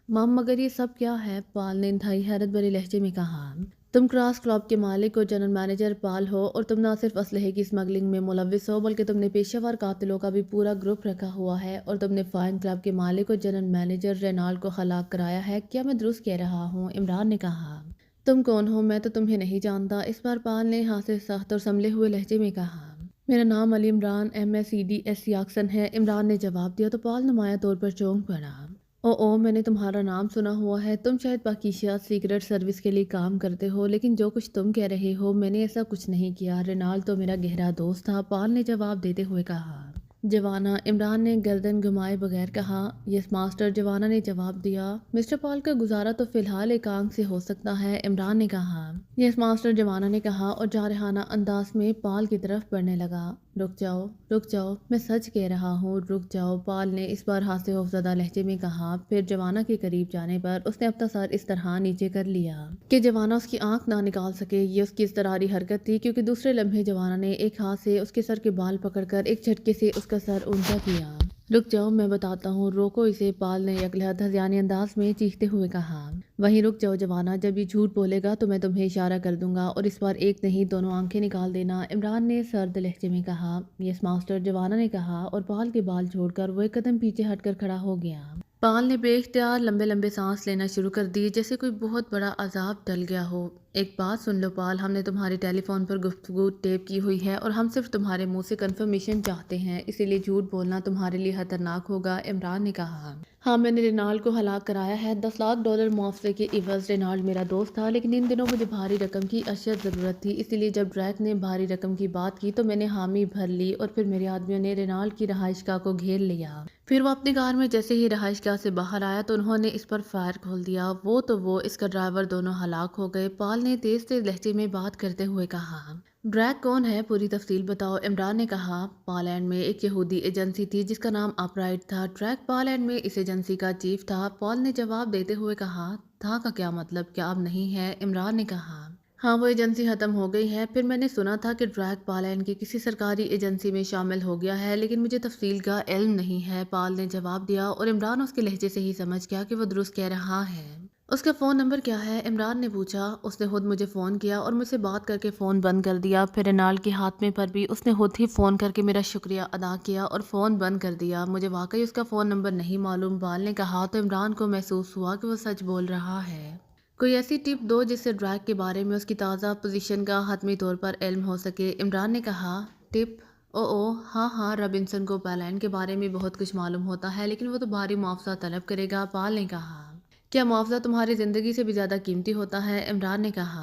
मम मगर ये सब क्या है? पाल ने इंतहाई हैरत भरे लहजे में कहा। तुम क्रॉस क्लब के मालिक और जनरल मैनेजर पाल हो और तुम ना सिर्फ असलहे की स्मगलिंग में मुलविस हो बल्कि तुमने पेशेवर कातिलों का भी पूरा ग्रुप रखा हुआ है और तुमने फाइन क्लब के मालिक और जनरल मैनेजर रेनाल्ड को हलाक कराया है। क्या मैं दुरुस्त कह रहा हूँ? इमरान ने कहा। तुम कौन हो? मैं तो तुम्हें नहीं जानता, इस बार पाल ने हाथ से सख्त और संभले हुए लहजे में कहा। मेरा नाम अली इमरान MSEDS याक्सन है, इमरान ने जवाब दिया तो पाल नुमाया तौर पर चौंक पड़ा। ओ मैंने तुम्हारा नाम सुना हुआ है, तुम शायद पाकिस्तान सीक्रेट सर्विस के लिए काम करते हो, लेकिन जो कुछ तुम कह रहे हो मैंने ऐसा कुछ नहीं किया। रेनाल्ड तो मेरा गहरा दोस्त था, पाल ने जवाब देते हुए कहा। जवाना, इमरान ने गर्दन घुमाए बगैर कहा। यस मास्टर, जवाना ने जवाब दिया। मिस्टर पॉल का गुजारा तो फिलहाल एक आंख से हो सकता है, इमरान ने कहा। यस मास्टर, जवाना ने कहा और जारहाना अंदाज में पाल की तरफ बढ़ने लगा। रुक जाओ, मैं सच कह रहा हूँ, रुक जाओ, पाल ने इस बार हाथ से खौफजदा लहजे में कहा। फिर जवाना के करीब जाने पर उसने अपना सर इस तरह नीचे कर लिया कि जवाना उसकी आंख ना निकाल सके। ये उसकी इज़्तिरारी हरकत थी क्योंकि दूसरे लम्हे जवाना ने एक हाथ से उसके सर के बाल पकड़कर एक झटके से उसका सर ऊंचा किया। रुक जाओ, मैं बताता हूँ, रोको इसे, पाल ने यकलहत हज़ियानी अंदाज में चीखते हुए कहा। वहीं रुक जाओ जवाना, जब ये झूठ बोलेगा तो मैं तुम्हें इशारा कर दूंगा और इस बार एक नहीं दोनों आंखें निकाल देना, इमरान ने सर्द लहजे में कहा। यस मास्टर, जवाना ने कहा और पाल के बाल छोड़कर वो एक कदम पीछे हटकर खड़ा हो गया। पाल ने बेख्तियार लंबे लंबे सांस लेना शुरू कर दी जैसे कोई बहुत बड़ा अजाब टल गया हो। एक बात सुन लो पाल, हमने तुम्हारी टेलीफोन पर गुफ्तगू टेप की हुई है और हम सिर्फ तुम्हारे मुंह से कंफर्मेशन चाहते हैं, इसीलिए झूठ बोलना तुम्हारे लिए खतरनाक होगा, इमरान ने कहा। हाँ, मैंने रेनाल्ड को हलाक कराया है, $10 लाख मुआवजे के इवज। रेनाल्ड मेरा दोस्त था लेकिन इन दिनों मुझे भारी रकम की अशद ज़रूरत थी, इसीलिए जब ड्रैक ने भारी रकम की बात की तो मैंने हामी भर ली और फिर मेरे आदमियों ने रेनाल्ड की रहायशगाह को घेर लिया। फिर वो अपनी कार में जैसे ही रहायशगाह से बाहर आया तो उन्होंने इस पर फायर खोल दिया। वो इसका ड्राइवर दोनों हलाक हो गए, पाल ने तेज तेज लहजे में बात करते हुए कहा। ड्रैक कौन है? पूरी तफसील बताओ, इमरान ने कहा। पोलैंड में एक यहूदी एजेंसी थी जिसका नाम अपराइट था। ड्रैक पोलैंड में इस एजेंसी का चीफ था, पॉल ने जवाब देते हुए कहा। था का क्या मतलब? क्या अब नहीं है? इमरान ने कहा। हाँ, वो एजेंसी ख़त्म हो गई है। फिर मैंने सुना था कि ड्रैक पोलैंड की किसी सरकारी एजेंसी में शामिल हो गया है, लेकिन मुझे तफसील का इल्म नहीं है, पाल ने जवाब दिया और इमरान उसके लहजे से ही समझ गया कि वो दुरुस्त कह रहा है। उसका फ़ोन नंबर क्या है? इमरान ने पूछा। उसने खुद मुझे फ़ोन किया और मुझसे बात करके फ़ोन बंद कर दिया। फिर रेनाल्ड के हाथ में पर भी उसने खुद ही फ़ोन करके मेरा शुक्रिया अदा किया और फ़ोन बंद कर दिया। मुझे वाकई उसका फ़ोन नंबर नहीं मालूम, बाल ने कहा तो इमरान को महसूस हुआ कि वो सच बोल रहा है। कोई ऐसी टिप दो जिससे ड्रैक के बारे में उसकी ताज़ा पोजीशन का हतमी तौर पर इल्म हो सके, इमरान ने कहा। टिप? हाँ, रॉबिन्सन को पोलैंड के बारे में बहुत कुछ मालूम होता है, लेकिन वो तो भारी मुआवजा तलब करेगा, पाल ने कहा। क्या मुआवजा तुम्हारी ज़िंदगी से भी ज़्यादा कीमती होता है? इमरान ने कहा।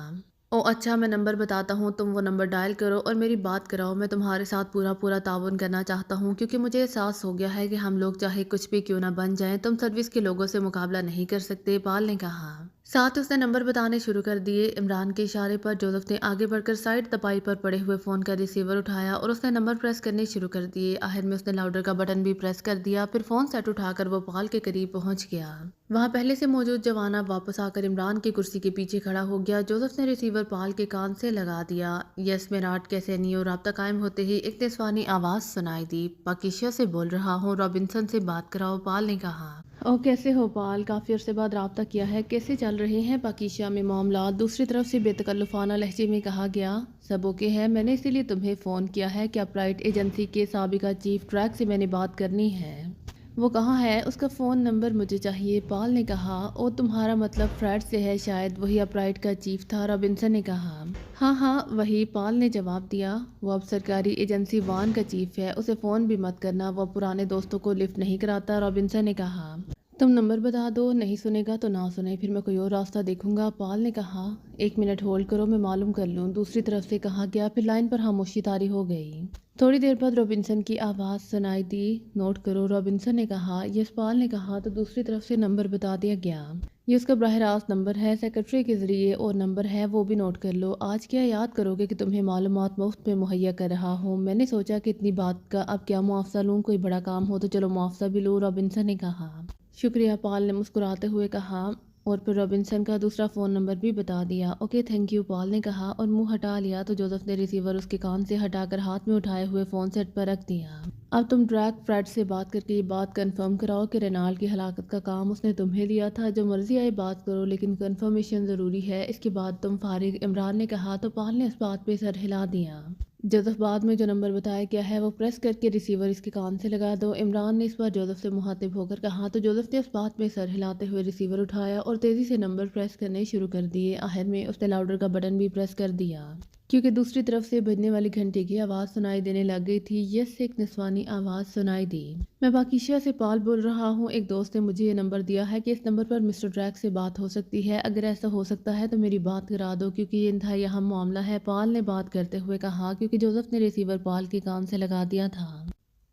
ओ अच्छा, मैं नंबर बताता हूँ, तुम वो नंबर डायल करो और मेरी बात कराओ। मैं तुम्हारे साथ पूरा पूरा ताउन करना चाहता हूँ क्योंकि मुझे एहसास हो गया है कि हम लोग चाहे कुछ भी क्यों ना बन जाएं, तुम सर्विस के लोगों से मुकाबला नहीं कर सकते, पाल ने कहा। साथ ही उसने नंबर बताने शुरू कर दिए। इमरान के इशारे पर जोसेफ ने आगे बढ़कर साइड तपाई पर पड़े हुए फ़ोन का रिसीवर उठाया और उसने नंबर प्रेस करने शुरू कर दिए। आखिर में उसने लाउडर का बटन भी प्रेस कर दिया। फिर फ़ोन सेट उठाकर वो पाल के करीब पहुंच गया। वहां पहले से मौजूद जवान अब वापस आकर इमरान की कुर्सी के पीछे खड़ा हो गया। जोसेफ ने रिसीवर पाल के कान से लगा दिया। यस मेराट कैसे नहीं हो। राब्ता कायम होते ही एक निस्वानी आवाज़ सुनाई दी। पाकिशिया से बोल रहा हूँ, रॉबिन्सन से बात कराओ, पाल ने कहा। ओ कैसे हो पाल, काफ़ी अरसे बाद राब्ता किया है, कैसे चल रहे हैं पाकिशिया में मामला। दूसरी तरफ से बेतकल्लुफाना लहजे में कहा गया। सब ओके है, मैंने इसीलिए तुम्हें फ़ोन किया है कि अपराइट एजेंसी के साबिका चीफ ट्रैक से मैंने बात करनी है। वो कहाँ है, उसका फ़ोन नंबर मुझे चाहिए, पाल ने कहा। ओ तुम्हारा मतलब फ्रेड से है, शायद वही अपराइट का चीफ था, रॉबिन्सन ने कहा। हाँ हाँ वही, पाल ने जवाब दिया। वो अब सरकारी एजेंसी वान का चीफ है, उसे फ़ोन भी मत करना, वो पुराने दोस्तों को लिफ्ट नहीं कराता, रॉबिन्सन ने कहा। तुम नंबर बता दो, नहीं सुनेगा तो ना सुने, फिर मैं कोई और रास्ता देखूंगा, पाल ने कहा। 1 मिनट होल्ड करो, मैं मालूम कर लूँ, दूसरी तरफ से कहा गया। फिर लाइन पर खामोशी तारी हो गई। थोड़ी देर बाद रॉबिन्सन की आवाज़ सुनाई दी। नोट करो, रॉबिन्सन ने कहा। यस, पाल ने कहा। तो दूसरी तरफ से नंबर बता दिया गया। ये उसका बराह रास्त नंबर है, सेक्रेटरी के ज़रिए और नंबर है, वो भी नोट कर लो। आज क्या याद करोगे कि तुम्हें मालूमात मुफ्त में मुहैया कर रहा हूँ। मैंने सोचा कि इतनी बात का अब क्या मुआवजा लूँ, कोई बड़ा काम हो तो चलो मुआवजा भी लूँ, रॉबिन्सन ने कहा। शुक्रिया, पाल ने मुस्कुराते हुए कहा। और फिर रॉबिन्सन का दूसरा फ़ोन नंबर भी बता दिया। ओके थैंक यू, पाल ने कहा और मुंह हटा लिया। तो जोसेफ ने रिसीवर उसके कान से हटाकर हाथ में उठाए हुए फ़ोन सेट पर रख दिया। अब तुम ड्रैग फ्रेड से बात करके ये बात कंफर्म कराओ कि रेनाल्ड की हलाकत का काम उसने तुम्हें दिया था। जो मर्जी आए बात करो, लेकिन कंफर्मेशन ज़रूरी है, इसके बाद तुम फारिग, इमरान ने कहा। तो पाल ने इस बात पे सर हिला दिया। जोसेफ बाद में जो नंबर बताया गया है वो प्रेस करके रिसीवर इसके कान से लगा दो, इमरान ने इस बार जोसेफ से मुखातिब होकर कहा। तो जोसेफ ने इस बात में सर हिलाते हुए रिसीवर उठाया और तेज़ी से नंबर प्रेस करने शुरू कर दिए। आखिर में उसने लाउडर का बटन भी प्रेस कर दिया, क्योंकि दूसरी तरफ से बजने वाली घंटे की आवाज़ सुनाई देने लग गई थी। यस से एक निस्वानी आवाज़ सुनाई दी। मैं पाकिशिया से पाल बोल रहा हूँ, एक दोस्त ने मुझे ये नंबर दिया है कि इस नंबर पर मिस्टर ड्रैक से बात हो सकती है। अगर ऐसा हो सकता है तो मेरी बात करा दो, क्योंकि ये इंतहाई अहम मामला है, पाल ने बात करते हुए कहा, क्योंकि जोसेफ ने रिसीवर पाल के कान से लगा दिया था।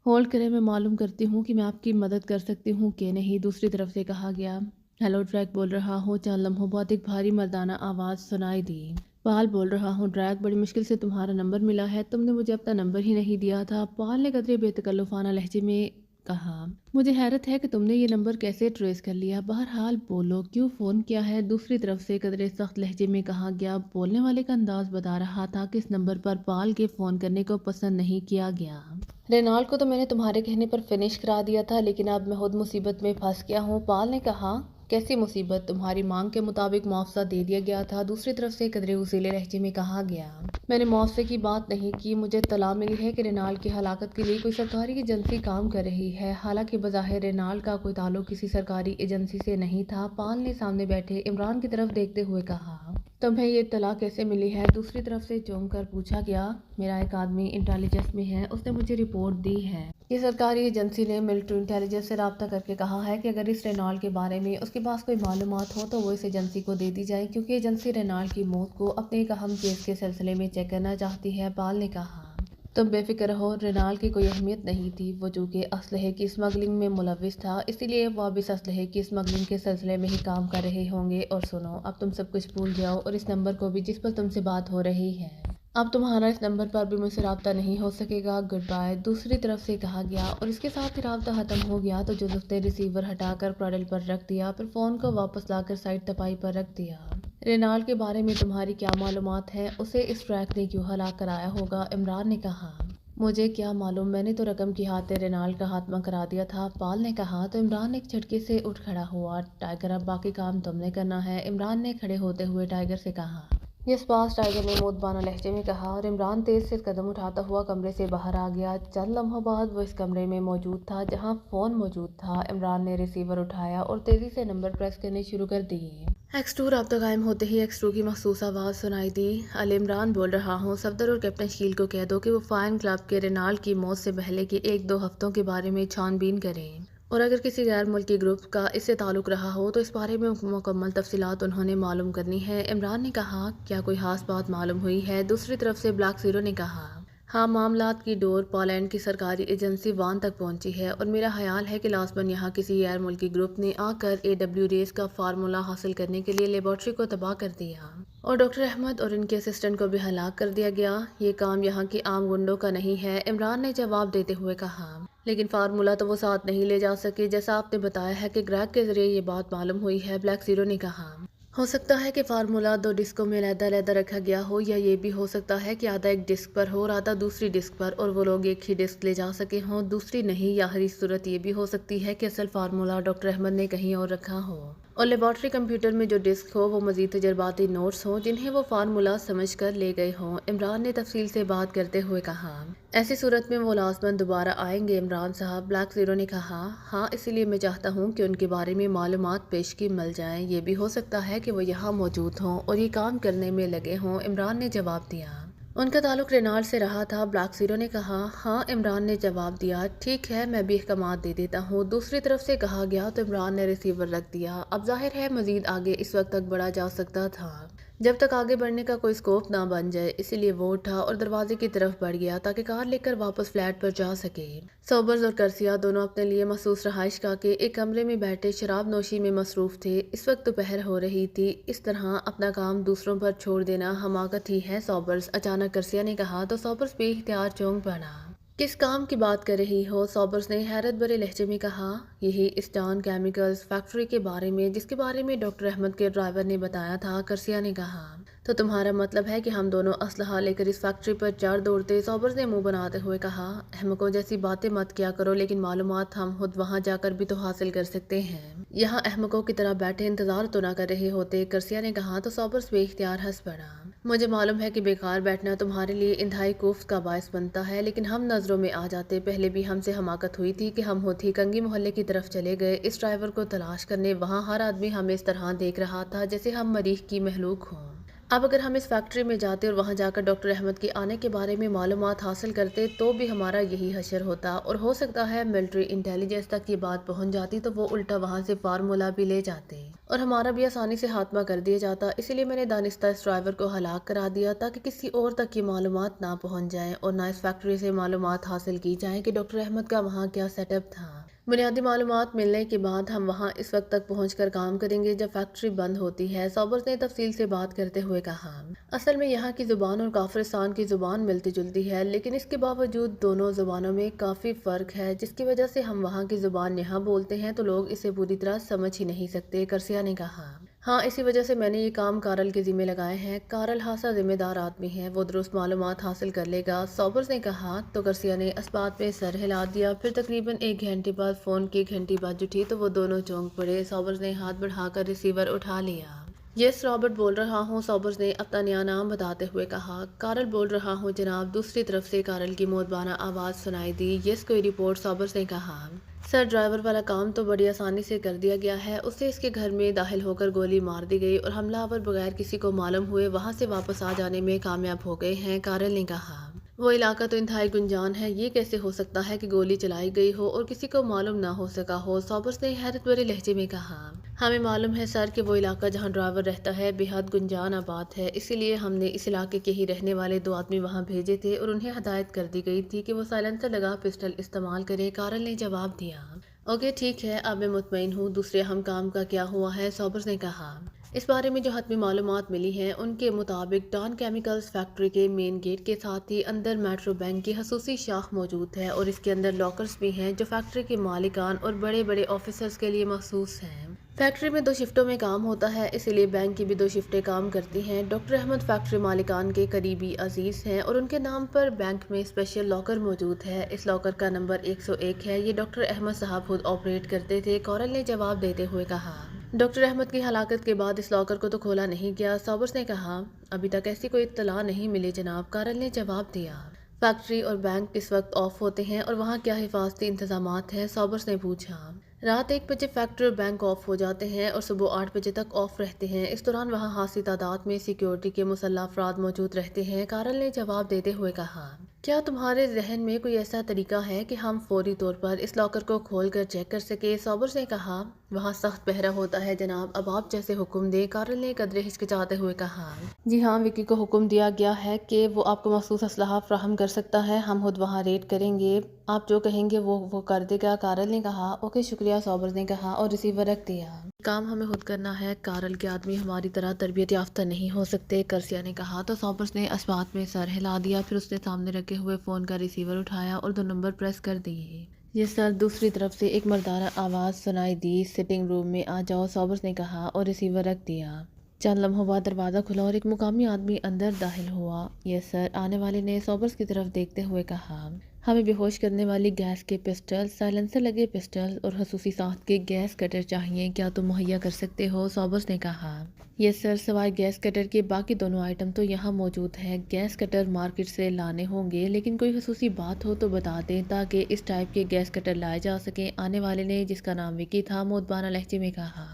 होल्ड करें, मैं मालूम करती हूँ कि मैं आपकी मदद कर सकती हूँ कि नहीं, दूसरी तरफ से कहा गया। हेलो ड्रैक बोल रहा हूँ, चंद लम्हों बाद एक भारी मर्दाना आवाज़ सुनाई दी। पाल बोल रहा हूँ, ड्रैक बड़ी मुश्किल से तुम्हारा नंबर मिला है, तुमने मुझे अपना नंबर ही नहीं दिया था, पाल ने कदरे बेतकल्लुफाना लहजे में कहा। मुझे हैरत है कि तुमने ये नंबर कैसे ट्रेस कर लिया, बहरहाल बोलो क्यों फ़ोन किया है, दूसरी तरफ से कदरे सख्त लहजे में कहा गया। बोलने वाले का अंदाज बता रहा था कि इस नंबर पर पाल के फ़ोन करने को पसंद नहीं किया गया। रेनाल्ड को तो मैंने तुम्हारे कहने पर फिनिश करा दिया था, लेकिन अब मैं खुद मुसीबत में फंस गया हूँ, पाल ने कहा। कैसी मुसीबत, तुम्हारी मांग के मुताबिक मुआवजा दे दिया गया था, दूसरी तरफ से कदरे उसीले लहजे में कहा गया। मैंने मुआवजे की बात नहीं की, मुझे तला मिली है कि रेनाल्ड की हलाकत के लिए कोई सरकारी एजेंसी काम कर रही है, हालांकि बज़ाहिर रेनाल्ड का कोई ताल्लुक किसी सरकारी एजेंसी से नहीं था, पाल ने सामने बैठे इमरान की तरफ देखते हुए कहा। तुम्हें ये तला कैसे मिली है, दूसरी तरफ से चौंक कर पूछा गया। मेरा एक आदमी इंटेलिजेंस में है, उसने मुझे रिपोर्ट दी है। ये सरकारी एजेंसी ने मिलिट्री इंटेलिजेंस से रब्ता करके कहा है कि अगर इस रेनाल्ड के बारे में उसके पास कोई मालूमात हो तो वो इस एजेंसी को दे दी जाए, क्योंकि एजेंसी रेनाल्ड की मौत को अपने एक अहम केस के सिलसिले में चेक करना चाहती है, पाल ने कहा। तुम बेफिक्र रहो, रेनाल्ड की कोई अहमियत नहीं थी, वो चूँकि असलहे की स्मगलिंग में मुलविस था, इसीलिए वो अब इस असलहे की स्मगलिंग के सिलसिले में ही काम कर रहे होंगे। और सुनो, अब तुम सब कुछ भूल जाओ और इस नंबर को भी जिस पर तुमसे बात हो रही है। अब तुम्हारा इस नंबर पर भी मुझसे रब्ता नहीं हो सकेगा, गुड बाय, दूसरी तरफ से कहा गया। और इसके साथ ही रब्ता ख़त्म हो गया। तो जोसेफ ने रिसीवर हटाकर पैडल पर रख दिया, फिर फ़ोन को वापस लाकर साइड तपाई पर रख दिया। रेनाल्ड के बारे में तुम्हारी क्या मालूमात है, उसे इस ट्रैक ने क्यों हलाक कराया होगा, इमरान ने कहा। मुझे क्या मालूम, मैंने तो रकम की हाथे रेनाल्ड का खात्मा करा दिया था, पाल ने कहा। तो इमरान एक झटके से उठ खड़ा हुआ। टाइगर, अब बाकी काम तुमने करना है, इमरान ने खड़े होते हुए टाइगर से कहा। यस पास, टाइगर ने मोदबाना लहजे में कहा। और इमरान तेज से कदम उठाता हुआ कमरे से बाहर आ गया। चंद लम्हों बाद वो इस कमरे में मौजूद था जहां फ़ोन मौजूद था। इमरान ने रिसीवर उठाया और तेज़ी से नंबर प्रेस करने शुरू कर दिए। X2 रब्ता कायम होते ही X2 की मखसूस आवाज़ सुनाई दी। अल इमरान बोल रहा हूँ, सफदर और कैप्टन शील को कह दो कि वो फाइन क्लब के रेनाल्ड की मौत से पहले के 1-2 हफ्तों के बारे में छानबीन करें, और अगर किसी गैर मुल्की ग्रुप का इससे ताल्लुक़ रहा हो तो इस बारे में मुकम्मल तफसीलात उन्होंने मालूम करनी है, इमरान ने कहा। क्या कोई खास बात मालूम हुई है, दूसरी तरफ से ब्लैक ज़ीरो ने कहा। हाँ, मामलात की डोर पोलैंड की सरकारी एजेंसी वान तक पहुंची है और मेरा ख्याल है कि लाजमन यहाँ किसी गैर मुल्की ग्रुप ने आकर AW रेस का फार्मूला हासिल करने के लिए लेबॉर्ट्री को तबाह कर दिया और डॉक्टर अहमद और इनके असिस्टेंट को भी हलाक कर दिया गया। ये काम यहाँ की आम गुंडों का नहीं है, इमरान ने जवाब देते हुए कहा। लेकिन फार्मूला तो वो साथ नहीं ले जा सके, जैसा आपने बताया है कि ग्रैग के जरिए ये बात मालूम हुई है, ब्लैक जीरो ने कहा। हो सकता है कि फार्मूला 2 डिस्कों में अलग-अलग रखा गया हो, या ये भी हो सकता है कि आधा एक डिस्क पर हो और आधा दूसरी डिस्क पर, और वो लोग एक ही डिस्क ले जा सके हों, दूसरी नहीं। या हरी सूरत ये भी हो सकती है कि असल फार्मूला डॉक्टर अहमद ने कहीं और रखा हो और लेबॉर्ट्री कंप्यूटर में जो डिस्क हो वो मजीद तजर्बाती नोट्स हों जिन्हें वो फार्मूला समझ कर ले गए हों, इमरान ने तफसील से बात करते हुए कहा। ऐसी सूरत में वो लाजमन दोबारा आएंगे इमरान साहब, ब्लैक जीरो ने कहा। हाँ, इसीलिए मैं चाहता हूँ कि उनके बारे में मालूमात पेशगी मिल जाएं। ये भी हो सकता है कि वो यहाँ मौजूद हों और ये काम करने में लगे हों, इमरान ने जवाब दिया। उनका ताल्लुक रेनाल्ड से रहा था, ब्लैक जीरो ने कहा। हाँ, इमरान ने जवाब दिया। ठीक है, मैं भी अहकामात दे देता हूँ। दूसरी तरफ से कहा गया तो इमरान ने रिसीवर रख दिया। अब जाहिर है मजीद आगे इस वक्त तक बढ़ा जा सकता था जब तक आगे बढ़ने का कोई स्कोप ना बन जाए, इसीलिए वो उठा और दरवाजे की तरफ बढ़ गया ताकि कार लेकर वापस फ्लैट पर जा सके। सॉबर्स और कर्सिया दोनों अपने लिए मखसूस रहाइश का के एक कमरे में बैठे शराब नोशी में मसरूफ थे। इस वक्त दोपहर हो रही थी। इस तरह अपना काम दूसरों पर छोड़ देना हमाकत ही है सॉबर्स, अचानक कर्सिया ने कहा तो सॉबर्स बेइख्तियार चौंक पड़ा। किस काम की बात कर रही हो? सॉबर्स ने हैरत भरे लहजे में कहा। यही ईस्टर्न केमिकल्स फैक्ट्री के बारे में, जिसके बारे में डॉक्टर अहमद के ड्राइवर ने बताया था, कर्सिया ने कहा। तो तुम्हारा मतलब है कि हम दोनों असलहा लेकर इस फैक्ट्री पर चढ़ दौड़ते? सॉबर्स ने मुंह बनाते हुए कहा। अहमकों जैसी बातें मत किया करो, लेकिन मालूमात हम खुद वहां जाकर भी तो हासिल कर सकते हैं। यहाँ अहमकों की तरह बैठे इंतजार तो ना कर रहे होते, कर्सिया ने कहा। तो सॉबर्स बेइख्तियार हंस पड़ा। मुझे मालूम है कि बेकार बैठना तुम्हारे लिए इंतहाई कोफ्त का बायस बनता है, लेकिन हम नजरों में आ जाते। पहले भी हमसे हमाकत हुई थी कि हम होती कंगी मोहल्ले की तरफ चले गए इस ड्राइवर को तलाश करने। वहाँ हर आदमी हमें इस तरह देख रहा था जैसे हम मरीख की महलूक हों। अब अगर हम इस फैक्ट्री में जाते और वहां जाकर डॉक्टर अहमद के आने के बारे में मालूमात हासिल करते तो भी हमारा यही हशर होता, और हो सकता है मिलिट्री इंटेलिजेंस तक ये बात पहुंच जाती तो वो उल्टा वहां से फार्मूला भी ले जाते और हमारा भी आसानी से खात्मा कर दिया जाता। इसीलिए मैंने दानिस्ता इस ड्राइवर को हलाक करा दिया ताकि किसी और तक ये मालूमात ना पहुँच जाए और ना इस फैक्ट्री से मालूमात हासिल की जाए कि डॉक्टर अहमद का वहाँ क्या सेटअप था। बुनियादी मालूमात मिलने के बाद हम वहां इस वक्त तक पहुंचकर काम करेंगे जब फैक्ट्री बंद होती है, सॉबर्स ने तफसील से बात करते हुए कहा। असल में यहाँ की ज़ुबान और काफिरिस्तान की ज़ुबान मिलती जुलती है, लेकिन इसके बावजूद दोनों ज़ुबानों में काफ़ी फ़र्क है, जिसकी वजह से हम वहाँ की ज़ुबान यहाँ बोलते हैं तो लोग इसे पूरी तरह समझ ही नहीं सकते, कर्सिया ने कहा। हाँ, इसी वजह से मैंने ये काम कारल के ज़िम्मे लगाए हैं। कारल हासा ज़िम्मेदार आदमी है, वो दुरुस्त मालूमात हासिल कर लेगा, सॉबर्स ने कहा। तो कर्सिया ने इस बात पे सर हिला दिया। फिर तकरीबन 1 घंटे बाद फ़ोन की घंटी बज उठी तो वो दोनों चौंक पड़े। सॉबर्स ने हाथ बढ़ाकर रिसीवर उठा लिया। यस, रॉबर्ट बोल रहा हूँ, सॉबर्स ने अपना नया नाम बताते हुए कहा। कारल बोल रहा हूँ जनाब। दूसरी तरफ से कारल की मोतबाना आवाज़ सुनाई दी। यस, कोई रिपोर्ट? सॉबर्स ने कहा। सर, ड्राइवर वाला काम तो बड़ी आसानी से कर दिया गया है। उससे इसके घर में दाखिल होकर गोली मार दी गई और हमलावर बगैर किसी को मालूम हुए वहां से वापस आ जाने में कामयाब हो गए हैं, कारल ने कहा। वो इलाका तो इंतहाई गुंजान है, ये कैसे हो सकता है कि गोली चलाई गई हो और किसी को मालूम ना हो सका हो? सॉबर्स ने हैरत भरे लहजे में कहा। हमें मालूम है सर कि वो इलाका जहाँ ड्राइवर रहता है बेहद गुंजान आबाद है, इसीलिए हमने इस इलाके के ही रहने वाले 2 आदमी वहाँ भेजे थे और उन्हें हदायत कर दी गई थी कि वो साइलेंसर लगा पिस्टल इस्तेमाल करे, कारल ने जवाब दिया। ओके, ठीक है, अब मैं मुतमईन हूँ। दूसरे अहम काम का क्या हुआ है? सॉबर्स ने कहा। इस बारे में जो हतमी मालूमात मिली हैं उनके मुताबिक डॉन केमिकल्स फैक्ट्री के मेन गेट के साथ ही अंदर मेट्रो बैंक की खसूसी शाख मौजूद है और इसके अंदर लॉकर्स भी हैं जो फैक्ट्री के मालिकान और बड़े बड़े ऑफिसर्स के लिए मखसूस हैं। फैक्ट्री में 2 शिफ्टों में काम होता है, इसीलिए बैंक की भी 2 शिफ्टें काम करती हैं। डॉक्टर अहमद फैक्ट्री मालिकान के करीबी अजीज हैं और उनके नाम पर बैंक में स्पेशल लॉकर मौजूद है। इस लॉकर का नंबर 101 है। ये डॉक्टर अहमद साहब खुद ऑपरेट करते थे, कॉरल ने जवाब देते हुए कहा। डॉक्टर अहमद की हलाकत के बाद इस लॉकर को तो खोला नहीं गया, सॉबर्स ने कहा। अभी तक ऐसी कोई इत्तला नहीं मिली जनाब, कारल ने जवाब दिया। फैक्ट्री और बैंक किस वक्त ऑफ होते हैं और वहाँ क्या हिफाजती इंतजामात हैं? सॉबर्स ने पूछा। रात 1 बजे फैक्ट्री और बैंक ऑफ हो जाते हैं और सुबह 8 बजे तक ऑफ रहते हैं। इस दौरान वहाँ खासी तादाद में सिक्योरिटी के मुसल्लह अफराद मौजूद रहते हैं, कारल ने जवाब देते हुए कहा। کیا تمہارے ذہن میں کوئی ایسا طریقہ ہے کہ ہم فوری طور پر اس لاکر کو کھول کر چیک کر سکیں؟ سابرز نے کہا، وہاں سخت پہرا ہوتا ہے جناب، اب آپ جیسے حکم دیں، کارل نے قدرے ہچکچاتے ہوئے کہا۔ جی ہاں، وکی کو حکم دیا گیا ہے کہ وہ آپ کو مخصوص اسلحہ فراہم کر سکتا ہے، ہم خود وہاں ریڈ کریں گے، آپ جو کہیں گے وہ کر دے گا، کارل نے کہا۔ اوکے شکریہ، سابرز نے کہا اور ریسیور رکھ دیا۔ کام ہمیں خود کرنا ہے، کارل کے آدمی ہماری طرح تربیت یافتہ نہیں ہو سکتے، کرسیا نے کہا تو سابرز نے اس بات میں سر ہلا دیا، پھر اس نے سامنے رکھے ہوئے فون کا ریسیور اٹھایا اور 2 نمبر پریس کر دیے۔ یہ سر، دوسری طرف سے ایک مردانہ آواز سنائی دی، سٹنگ روم میں آ جاؤ، سابرز نے کہا اور ریسیور رکھ دیا۔ چند لمحوں بعد دروازہ کھلا اور ایک مقامی آدمی اندر داخل ہوا۔ یس سر، آنے والے نے سابرز کی طرف دیکھتے ہوئے کہا۔ ہمیں بے ہوش کرنے والی گیس کے پسٹل، سائلنسر لگے پسٹل اور خصوصی ساخت کے گیس کٹر چاہیے، کیا تم مہیا کر سکتے ہو؟ سابرز نے کہا۔ یس سر، سوائے گیس کٹر کے باقی دونوں آئٹم تو یہاں موجود ہیں، گیس کٹر مارکیٹ سے لانے ہوں گے، لیکن کوئی خصوصی بات ہو تو بتا دیں تاکہ اس ٹائپ کے گیس کٹر لائے جا سکیں، آنے والے نے، جس کا نام وکی تھا، مؤدبانہ لہجے میں کہا۔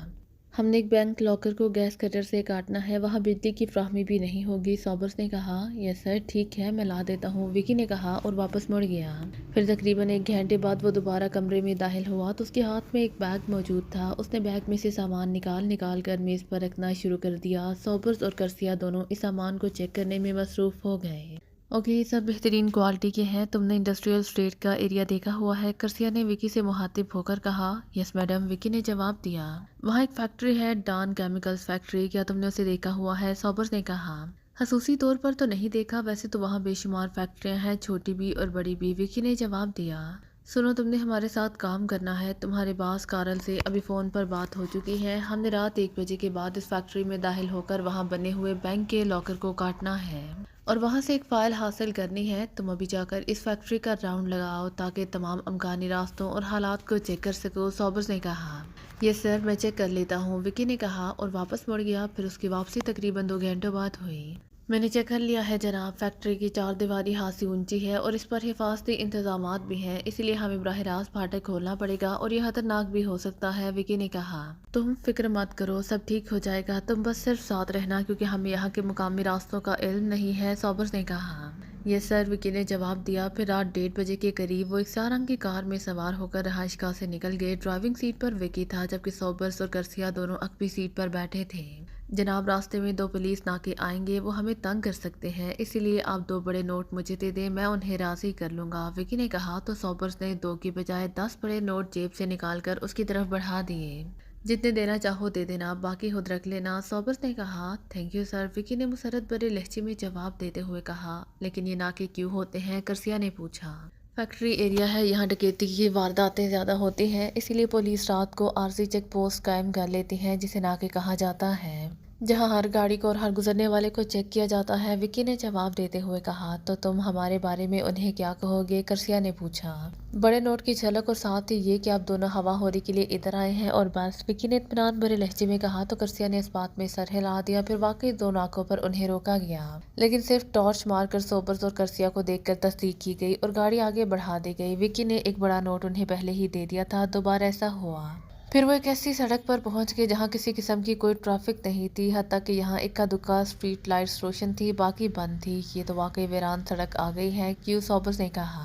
ہم نے ایک بینک لاکر کو گیس کٹر سے کاٹنا ہے، وہاں بجلی کی فراہمی بھی نہیں ہوگی، سابرز نے کہا۔ یس سر، ٹھیک ہے، میں لا دیتا ہوں، وکی نے کہا اور واپس مڑ گیا۔ پھر تقریباً 1 گھنٹے بعد وہ دوبارہ کمرے میں داخل ہوا تو اس کے ہاتھ میں ایک بیگ موجود تھا، اس نے بیگ میں سے سامان نکال کر میز پر رکھنا شروع کر دیا۔ سابرز اور کرسیا دونوں اس سامان کو چیک کرنے میں مصروف ہو گئے۔ اوکے، یہ سب بہترین کوالٹی کے ہیں، تم نے انڈسٹریل اسٹیٹ کا ایریا دیکھا ہوا ہے؟ کرسیا نے وکی سے مخاطب ہو کر کہا۔ یس میڈم، وکی نے جواب دیا۔ وہاں ایک فیکٹری ہے، ڈان کیمیکلز فیکٹری، کیا تم نے اسے دیکھا ہوا ہے؟ سابرز نے کہا۔ خصوصی طور پر تو نہیں دیکھا، ویسے تو وہاں بے شمار فیکٹریاں ہیں، چھوٹی بھی اور بڑی بھی، وکی نے جواب دیا۔ سنو، تم نے ہمارے ساتھ کام کرنا ہے، تمہارے باس کارل سے ابھی فون پر بات ہو چکی ہے، ہم نے رات 1 بجے کے بعد اس فیکٹری میں داخل ہو کر وہاں بنے ہوئے بینک کے لاکر کو کاٹنا ہے اور وہاں سے ایک فائل حاصل کرنی ہے، تم ابھی جا کر اس فیکٹری کا راؤنڈ لگاؤ تاکہ تمام امکانی راستوں اور حالات کو چیک کر سکو، سابرز نے کہا۔ یس سر، میں چیک کر لیتا ہوں، وکی نے کہا اور واپس مڑ گیا، پھر اس کی واپسی تقریباً 2 گھنٹوں بعد ہوئی۔ میں نے چیک کر لیا ہے جناب، فیکٹری کی 4 دیواری خاصی اونچی ہے اور اس پر حفاظتی انتظامات بھی ہیں، اس لیے ہمیں براہ راست پھاٹک کھولنا پڑے گا اور یہ خطرناک بھی ہو سکتا ہے، وکی نے کہا۔ تم فکر مت کرو، سب ٹھیک ہو جائے گا، تم بس صرف ساتھ رہنا کیونکہ ہمیں یہاں کے مقامی راستوں کا علم نہیں ہے، سابرز نے کہا۔ یس سر، وکی نے جواب دیا۔ پھر رات 1:30 بجے کے قریب وہ ایک سیاہ رنگ کی کار میں سوار ہو کر رہائش گاہ سے نکل گئے، ڈرائیونگ سیٹ پر وکی تھا جبکہ سابرز اور کرسیا دونوں عقبی سیٹ پر بیٹھے تھے۔ جناب، راستے میں 2 پولیس ناکے آئیں گے، وہ ہمیں تنگ کر سکتے ہیں، اسی لیے آپ 2 بڑے نوٹ مجھے دے دیں، میں انہیں راضی کر لوں گا، وکی نے کہا تو سابرز نے 2 کی بجائے 10 بڑے نوٹ جیب سے نکال کر اس کی طرف بڑھا دیے۔ جتنے دینا چاہو دے دینا، باقی خود رکھ لینا، سابرز نے کہا۔ تھینک یو سر، وکی نے مسرت بھرے لہجے میں جواب دیتے ہوئے کہا۔ لیکن یہ ناکے کیوں ہوتے ہیں؟ کرسیا نے پوچھا۔ فیکٹری ایریا ہے، یہاں ڈکیتی کی وارداتیں زیادہ ہوتی ہیں، اسی لیے پولیس رات کو عارضی چیک پوسٹ قائم کر لیتی ہے جسے ناکے کہا جاتا ہے، جہاں ہر گاڑی کو اور ہر گزرنے والے کو چیک کیا جاتا ہے، وکی نے جواب دیتے ہوئے کہا۔ تو تم ہمارے بارے میں انہیں کیا کہو گے؟ کرسیا نے پوچھا۔ بڑے نوٹ کی جھلک اور ساتھ ہی یہ کہ آپ دونوں ہوا ہوری کے لیے ادھر آئے ہیں اور بس، وکی نے اطمینان بھرے لہجے میں کہا تو کرسیا نے اس بات میں سر ہلا دیا، پھر واقعی 2 ناکوں پر انہیں روکا گیا، لیکن صرف ٹارچ مار کر سابرز اور کرسیا کو دیکھ کر تصدیق کی گئی اور گاڑی آگے بڑھا دی گئی۔ وکی نے ایک بڑا نوٹ انہیں پہلے ہی دے دیا تھا، 2 بار ایسا ہوا۔ پھر وہ ایک ایسی سڑک پر پہنچ گئے جہاں کسی قسم کی کوئی ٹریفک نہیں تھی، حتیٰ کہ یہاں اکا دکا اسٹریٹ لائٹس روشن تھی، باقی بند تھی۔ یہ تو واقعی ویران سڑک آ گئی ہے، کیوں؟ سابرز نے کہا۔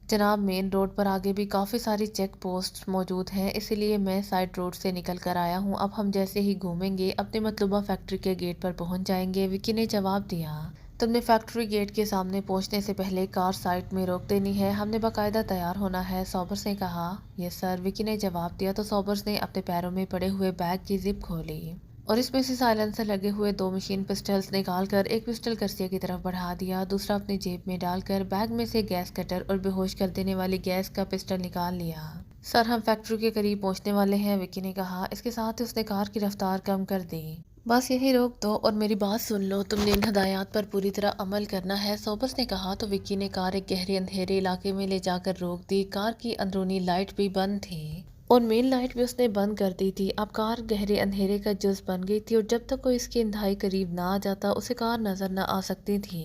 جناب، مین روڈ پر آگے بھی کافی ساری چیک پوسٹ موجود ہیں، اسی لیے میں سائڈ روڈ سے نکل کر آیا ہوں، اب ہم جیسے ہی گھومیں گے اپنے مطلوبہ فیکٹری کے گیٹ پر پہنچ جائیں گے، وکی نے جواب دیا۔ تم نے فیکٹری گیٹ کے سامنے پہنچنے سے پہلے کار سائٹ میں روک دینی ہے، ہم نے باقاعدہ تیار ہونا ہے، سابرز نے کہا۔ یس سر، وکی نے جواب دیا تو سابرز نے اپنے پیروں میں پڑے ہوئے بیگ کی زپ کھولی اور اس میں سے سائلنسر لگے ہوئے 2 مشین پسٹلز نکال کر ایک پسٹل کرسیا کی طرف بڑھا دیا، دوسرا اپنی جیب میں ڈال کر بیگ میں سے گیس کٹر اور بے ہوش کر دینے والی گیس کا پسٹل نکال لیا۔ سر، ہم فیکٹری کے قریب پہنچنے والے ہیں، وکی نے کہا، اس کے ساتھ ہی اس نے کار کی رفتار کم کر دی۔ بس یہی روک دو اور میری بات سن لو، تم نے ان ہدایات پر پوری طرح عمل کرنا ہے، سابرز نے کہا تو وکی نے کار ایک گہرے اندھیرے علاقے میں لے جا کر روک دی، کار کی اندرونی لائٹ بھی بند تھی اور مین لائٹ بھی اس نے بند کر دی تھی، اب کار گہرے اندھیرے کا جز بن گئی تھی اور جب تک کوئی اس کے انتہائی قریب نہ آ جاتا اسے کار نظر نہ آ سکتی تھی۔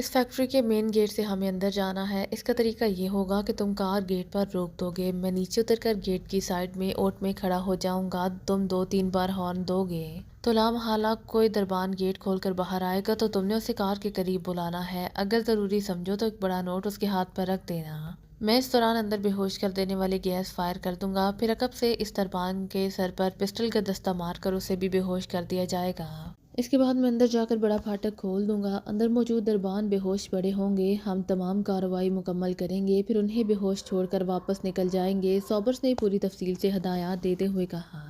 اس فیکٹری کے مین گیٹ سے ہمیں اندر جانا ہے۔ اس کا طریقہ یہ ہوگا کہ تم کار گیٹ پر روک دو گے، میں نیچے اتر کر گیٹ کی سائڈ میں اوٹ میں کھڑا ہو جاؤں گا، تم 2-3 بار ہارن دو گے تو لامحالہ کوئی دربان گیٹ کھول کر باہر آئے گا تو تم نے اسے کار کے قریب بلانا ہے، اگر ضروری سمجھو تو ایک بڑا نوٹ اس کے ہاتھ پر رکھ دینا۔ میں اس دوران اندر بے ہوش کر دینے والی گیس فائر کر دوں گا، پھر عقب سے اس دربان کے سر پر پسٹل کا دستہ مار کر اسے بھی بے ہوش کر دیا جائے گا۔ اس کے بعد میں اندر جا کر بڑا پھاٹک کھول دوں گا، اندر موجود دربان بے ہوش پڑے ہوں گے، ہم تمام کارروائی مکمل کریں گے، پھر انہیں بے ہوش چھوڑ کر واپس نکل جائیں گے۔ سوبرس نے پوری تفصیل سے ہدایات دیتے ہوئے کہا۔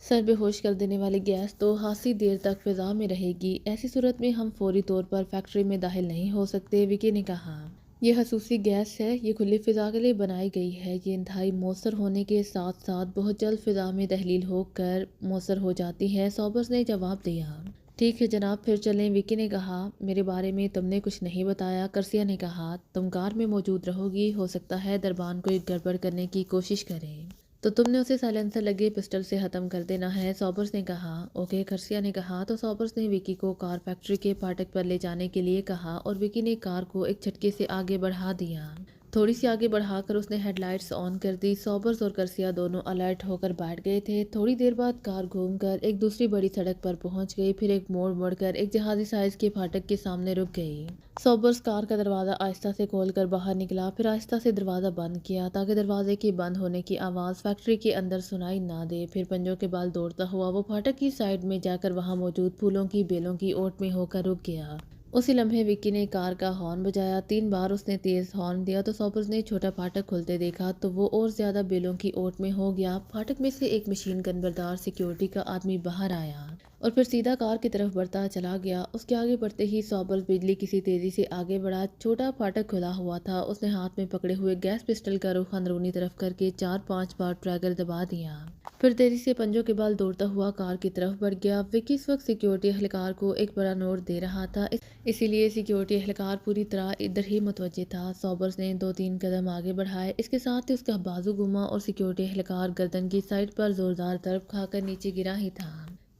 سر بے ہوش کر دینے والی گیس تو خاصی دیر تک فضا میں رہے گی، ایسی صورت میں ہم فوری طور پر فیکٹری میں داخل نہیں ہو سکتے، وکی نے کہا۔ یہ خصوصی گیس ہے، یہ کھلی فضا کے لیے بنائی گئی ہے، یہ انتہائی مؤثر ہونے کے ساتھ ساتھ بہت جلد فضا میں تحلیل ہو کر مؤثر ہو جاتی ہے، سوبرس نے جواب دیا۔ ٹھیک ہے جناب، پھر چلیں، وکی نے کہا۔ میرے بارے میں تم نے کچھ نہیں بتایا، کرسیا نے کہا۔ تم کار میں موجود رہو گی، ہو سکتا ہے دربان کو ایک گڑبڑ کرنے کی کوشش کرے تو تم نے اسے سائلنسر لگے پسٹل سے ختم کر دینا ہے، سوبرس نے کہا۔ اوکے، کرسیا نے کہا۔ تو سوبرس نے وکی کو کار فیکٹری کے پھاٹک پر لے جانے کے لیے کہا اور وکی نے کار کو ایک جھٹکے سے آگے بڑھا دیا۔ تھوڑی سی آگے بڑھا کر اس نے ہیڈ لائٹس آن کر دی۔ سوبرس اور کرسیا دونوں الرٹ ہو کر بیٹھ گئے تھے۔ تھوڑی دیر بعد کار گھوم کر ایک دوسری بڑی سڑک پر پہنچ گئی، پھر ایک موڑ مڑ کر ایک جہازی سائز کے پھاٹک کے سامنے رک گئی۔ سوبرس کار کا دروازہ آہستہ سے کھول کر باہر نکلا، پھر آہستہ سے دروازہ بند کیا تاکہ دروازے کے بند ہونے کی آواز فیکٹری کے اندر سنائی نہ دے، پھر پنجوں کے بال دوڑتا ہوا وہ پھاٹک کی سائڈ میں جا کر وہاں موجود پھولوں کی بیلوں کی اوٹ میں ہو کر رک گیا۔ اسی لمحے وکی نے کار کا ہارن بجایا، 3 بار اس نے تیز ہارن دیا تو سوبرس نے چھوٹا پھاٹک کھلتے دیکھا تو وہ اور زیادہ بیلوں کی اوٹ میں ہو گیا۔ پھاٹک میں سے ایک مشین گن بردار سیکیورٹی کا آدمی باہر آیا اور پھر سیدھا کار کی طرف بڑھتا چلا گیا۔ اس کے آگے بڑھتے ہی سوبرس بجلی کسی تیزی سے آگے بڑھا، چھوٹا پھاٹک کھلا ہوا تھا، اس نے ہاتھ میں پکڑے ہوئے گیس پسٹل کا رخ اندرونی طرف کر کے 4-5 بار ٹریگر دبا دیا، پھر تیزی سے پنجوں کے بال دوڑتا ہوا کار کی طرف بڑھ گیا۔ وکی اس وقت سیکیورٹی اہلکار کو ایک بڑا نوٹ دے رہا تھا، اسی لیے سیکیورٹی اہلکار پوری طرح ادھر ہی متوجہ تھا۔ سوبرس نے 2-3 قدم آگے بڑھائے، اس کے ساتھ ہی اس کا بازو گھما اور سیکیورٹی اہلکار گردن کی سائڈ پر زوردار ضرب کھا کر نیچے گرا ہی تھا